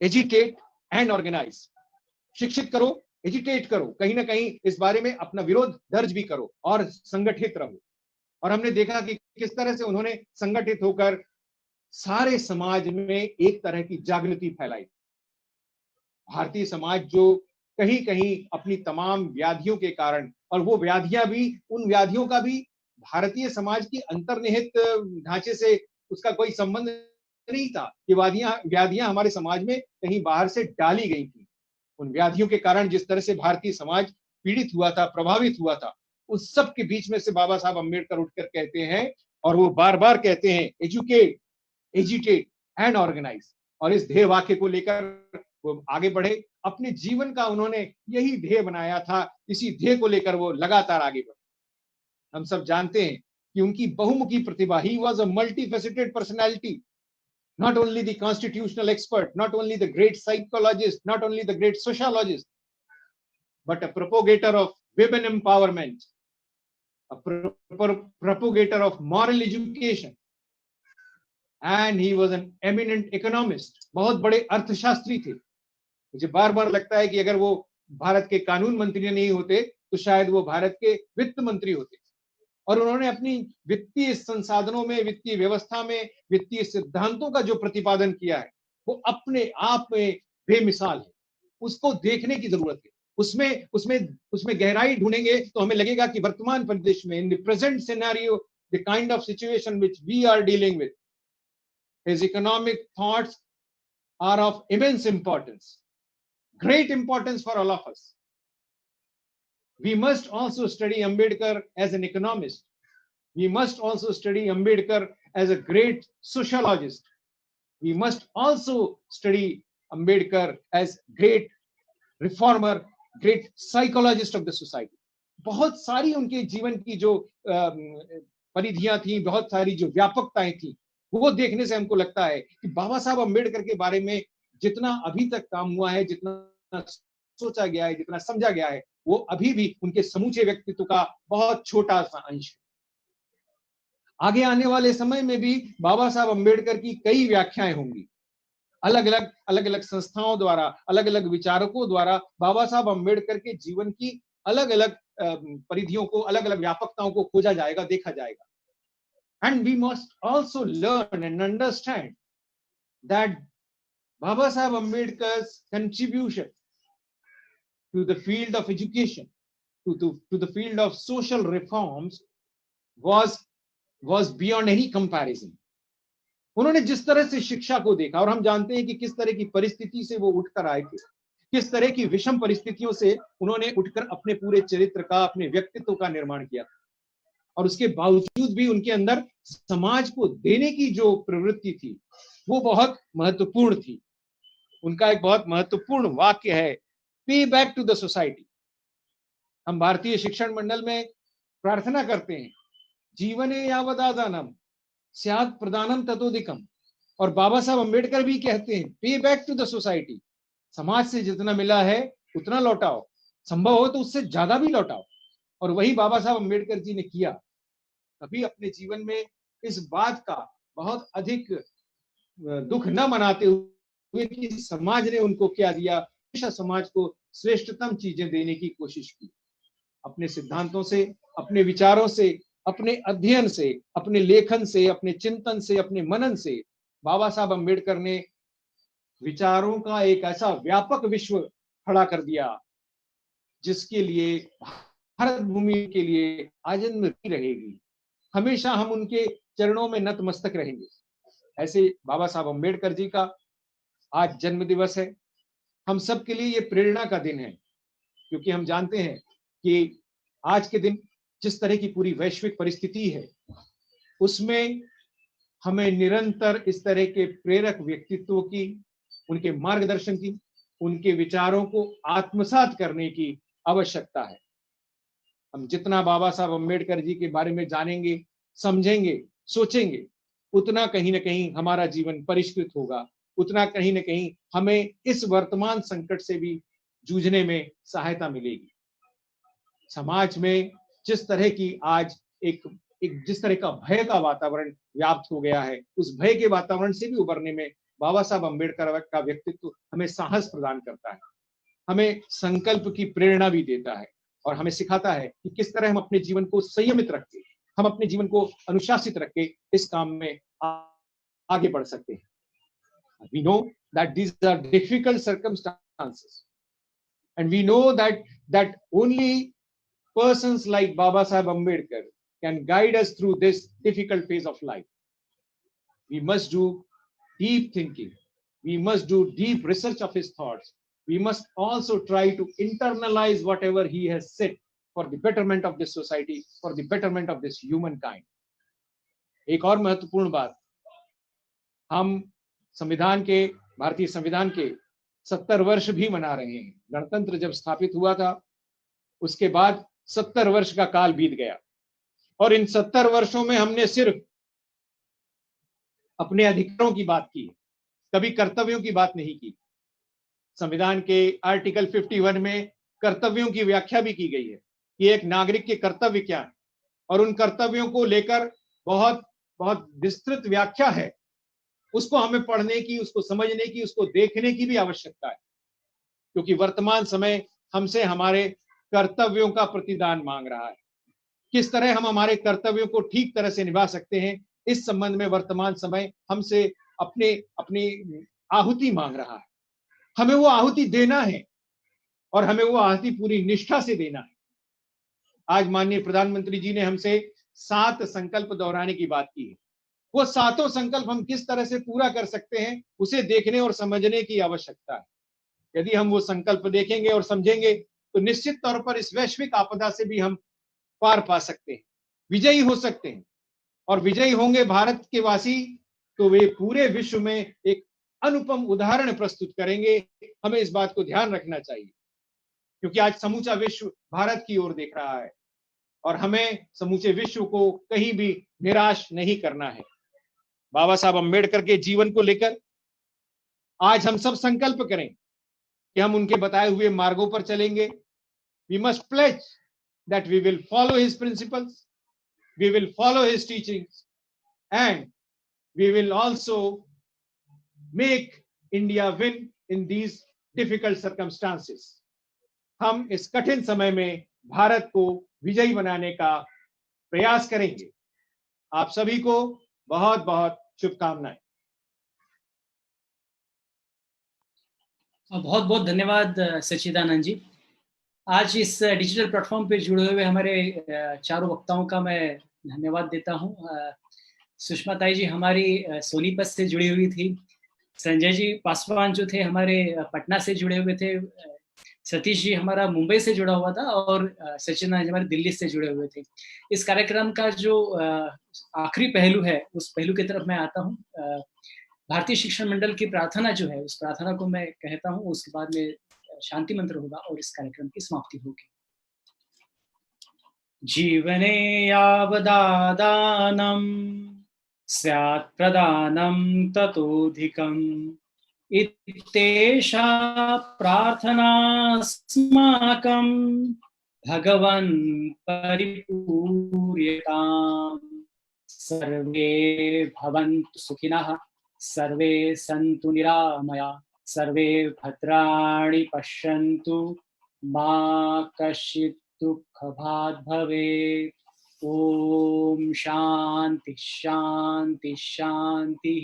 एजिटेट एंड ऑर्गेनाइज. शिक्षित करो, एजिटेट करो, कहीं ना कहीं इस बारे में अपना विरोध दर्ज भी करो, और संगठित रहो. और हमने देखा कि किस तरह से उन्होंने संगठित होकर सारे समाज में एक तरह की जागृति फैलाई। भारतीय समाज जो कहीं कहीं अपनी तमाम व्याधियों के कारण, और वो व्याधियां भी, उन व्याधियों का भी भारतीय समाज की अंतर्निहित ढांचे से उसका कोई संबंध नहीं था कि व्याधियां हमारे समाज में कहीं बाहर से डाली गई थी। उन व्याधियों के कारण जिस तरह से भारतीय समाज पीड़ित हुआ था, प्रभावित हुआ था, उस सब के बीच में से बाबा साहब अम्बेडकर उठकर कहते हैं, और वो बार बार कहते हैं, एजुकेट, एजिटेट एंड ऑर्गेनाइज। और इस ध्येय वाक्य को लेकर वो आगे बढ़े। अपने जीवन का उन्होंने यही ध्येय बनाया था, इसी ध्येय को लेकर वो लगातार आगे बढ़े। हम सब जानते हैं कि उनकी बहुमुखी प्रतिभा, he was a multifaceted personality, not only the constitutional expert, not only the great psychologist, not only the great sociologist, but a propagator of women empowerment, a propagator of moral education, and he was an eminent economist. बहुत बड़े अर्थशास्त्री थे। मुझे बार बार लगता है कि अगर वो भारत के कानून मंत्री नहीं होते तो शायद वो भारत के वित्त मंत्री होते। और उन्होंने अपनी वित्तीय संसाधनों में, वित्तीय व्यवस्था में, वित्तीय सिद्धांतों का जो प्रतिपादन किया है वो अपने आप में बेमिसाल है। उसको देखने की जरूरत है। उसमें गहराई ढूंढेंगे तो हमें लगेगा कि वर्तमान परिदृश्य में, in the present scenario, the kind of situation which we are dealing with, his economic thoughts are of immense importance, great importance for all of us. We must also study Ambedkar as an economist. We must also study Ambedkar as a great sociologist. We must also study Ambedkar as great reformer, great psychologist of the society. बहुत सारी उनके जीवन की जो परिधियां थी, बहुत सारी जो व्यापकताएं थी, वो देखने से हमको लगता है कि बाबा साहब अम्बेडकर के बारे में जितना अभी तक काम हुआ है, जितना सोचा गया है, जितना समझा गया है, वो अभी भी उनके समूचे व्यक्तित्व का बहुत छोटा सा अंश है। आगे आने वाले समय में भी बाबा साहब अम्बेडकर की कई व्याख्याएं होंगी। अलग अलग संस्थाओं द्वारा, अलग अलग विचारकों द्वारा बाबा साहब अम्बेडकर के जीवन की अलग अलग परिधियों को, अलग अलग व्यापकताओं को खोजा जाएगा, देखा जाएगा। And we must also learn and understand that Baba Saheb Ambedkar's contribution to the field of education, to the field of social reforms was beyond any comparison. उन्होंने जिस तरह से शिक्षा को देखा, और हम जानते हैं कि किस तरह की परिस्थिति से वो उठकर आए थे, किस तरह की विषम परिस्थितियों से उन्होंने उठकर अपने पूरे चरित्र का, अपने व्यक्तित्व का निर्माण किया था। और उसके बावजूद भी उनके अंदर समाज को देने की जो प्रवृत्ति थी वो बहुत महत्वपूर्ण थी। उनका एक बहुत महत्वपूर्ण वाक्य है, पे बैक टू द सोसाइटी। हम भारतीय शिक्षण मंडल में प्रार्थना करते हैं, जीवने यावदादानम स्यात् प्रदानम ततोधिकम। और बाबा साहब अम्बेडकर भी कहते हैं, पे बैक टू द सोसाइटी। समाज से जितना मिला है उतना लौटाओ, संभव हो तो उससे ज्यादा भी लौटाओ। और वही बाबा साहब अम्बेडकर जी ने किया। कभी अपने जीवन में इस बात का बहुत अधिक दुख न मनाते हुए कि समाज ने उनको क्या दिया, हमेशा समाज को श्रेष्ठतम चीजें देने की कोशिश की। अपने सिद्धांतों से, अपने विचारों से, अपने अध्ययन से, अपने लेखन से, अपने चिंतन से, अपने मनन से बाबा साहब अम्बेडकर ने विचारों का एक ऐसा व्यापक विश्व खड़ा कर दिया जिसके लिए भारत भूमि के लिए आजन्म रहेगी। हमेशा हम उनके चरणों में नतमस्तक रहेंगे। ऐसे बाबा साहब अम्बेडकर जी का आज जन्म दिवस है। हम सब के लिए ये प्रेरणा का दिन है, क्योंकि हम जानते हैं कि आज के दिन जिस तरह की पूरी वैश्विक परिस्थिति है उसमें हमें निरंतर इस तरह के प्रेरक व्यक्तित्वों की, उनके मार्गदर्शन की, उनके विचारों को आत्मसात करने की आवश्यकता है। हम जितना बाबा साहब अम्बेडकर जी के बारे में जानेंगे, समझेंगे, सोचेंगे, उतना कहीं ना कहीं हमारा जीवन परिष्कृत होगा, उतना कहीं ना कहीं हमें इस वर्तमान संकट से भी जूझने में सहायता मिलेगी। समाज में जिस तरह की आज एक जिस तरह का भय का वातावरण व्याप्त हो गया है, उस भय के वातावरण से भी उबरने में बाबा साहब अम्बेडकर का व्यक्तित्व हमें साहस प्रदान करता है, हमें संकल्प की प्रेरणा भी देता है और हमें सिखाता है कि किस तरह हम अपने जीवन को संयमित रख के, हम अपने जीवन को अनुशासित रख के इस काम में आगे बढ़ सकते हैं. We know that these are difficult circumstances, and we know that only persons like Baba Saheb Ambedkar can guide us through this difficult phase of life. We must do deep thinking. We must do deep research of his thoughts. We must also try to internalize whatever he has said for the betterment of this society, for the betterment of this humankind. एक और महत्वपूर्ण बात, हम संविधान के, भारतीय संविधान के 70 वर्ष भी मना रहे हैं. गणतंत्र जब स्थापित हुआ था उसके बाद 70 वर्ष का काल बीत गया, और इन 70 वर्षों में हमने सिर्फ अपने अधिकारों की बात की, कभी कर्तव्यों की बात नहीं की. संविधान के आर्टिकल 51 में कर्तव्यों की व्याख्या भी की गई है कि एक नागरिक के कर्तव्य क्या है, और उन कर्तव्यों को लेकर बहुत बहुत विस्तृत व्याख्या है. उसको हमें पढ़ने की, उसको समझने की, उसको देखने की भी आवश्यकता है, क्योंकि वर्तमान समय हमसे हमारे कर्तव्यों का प्रतिदान मांग रहा है. किस तरह हम हमारे कर्तव्यों को ठीक तरह से निभा सकते हैं, इस संबंध में वर्तमान समय हमसे अपनी आहुति मांग रहा है. हमें वो आहुति देना है, और हमें वो आहुति पूरी निष्ठा से देना है. आज माननीय प्रधानमंत्री जी ने हमसे 7 संकल्प दोहराने की बात की है. वो 7 संकल्प हम किस तरह से पूरा कर सकते हैं, उसे देखने और समझने की आवश्यकता है. यदि हम वो संकल्प देखेंगे और समझेंगे तो निश्चित तौर पर इस वैश्विक आपदा से भी हम पार पा सकते हैं, विजयी हो सकते हैं. और विजयी होंगे भारत के वासी तो वे पूरे विश्व में एक अनुपम उदाहरण प्रस्तुत करेंगे. हमें इस बात को ध्यान रखना चाहिए, क्योंकि आज समूचा विश्व भारत की ओर देख रहा है, और हमें समूचे विश्व को कहीं भी निराश नहीं करना है. बाबा साहब अम्बेडकर के जीवन को लेकर आज हम सब संकल्प करें कि हम उनके बताए हुए मार्गों पर चलेंगे. We must pledge that we will follow his principles, we will follow his teachings, and we will also make India win in these difficult circumstances. हम इस कठिन समय में भारत को विजयी बनाने का प्रयास करेंगे. आप सभी को बहुत बहुत शुभकामनाएं. बहुत बहुत धन्यवाद सच्चिदानंद जी. आज इस डिजिटल प्लेटफॉर्म पे जुड़े हुए हमारे चारों वक्ताओं का मैं धन्यवाद देता हूं. सुषमा ताई जी हमारी सोनीपत से जुड़ी हुई थी. संजय जी पासवान जो थे हमारे पटना से जुड़े हुए थे. सतीश जी हमारा मुंबई से जुड़ा हुआ था, और सच्चिदानंद जी हमारे दिल्ली से जुड़े हुए थे. इस कार्यक्रम का जो आखिरी पहलू है, उस पहलू की तरफ मैं आता हूँ. भारतीय शिक्षण मंडल की प्रार्थना जो है, उस प्रार्थना को मैं कहता हूँ. उसके बाद में शांति मंत्र होगा और इस कार्यक्रम की समाप्ति होगी. जीवने यावदादानं स्यात् प्रदानं ततोऽधिकम् इत्येषा प्रार्थनास्माकं भगवन् परिपूर्यताम्. सर्वे भवन्तु सुखिनः, सर्वे सन्तु निरामया, सर्वे भद्राणि पश्यन्तु, मा कश्चित् दुःखभाग् भवेत्. ओम शांति शांति शांति.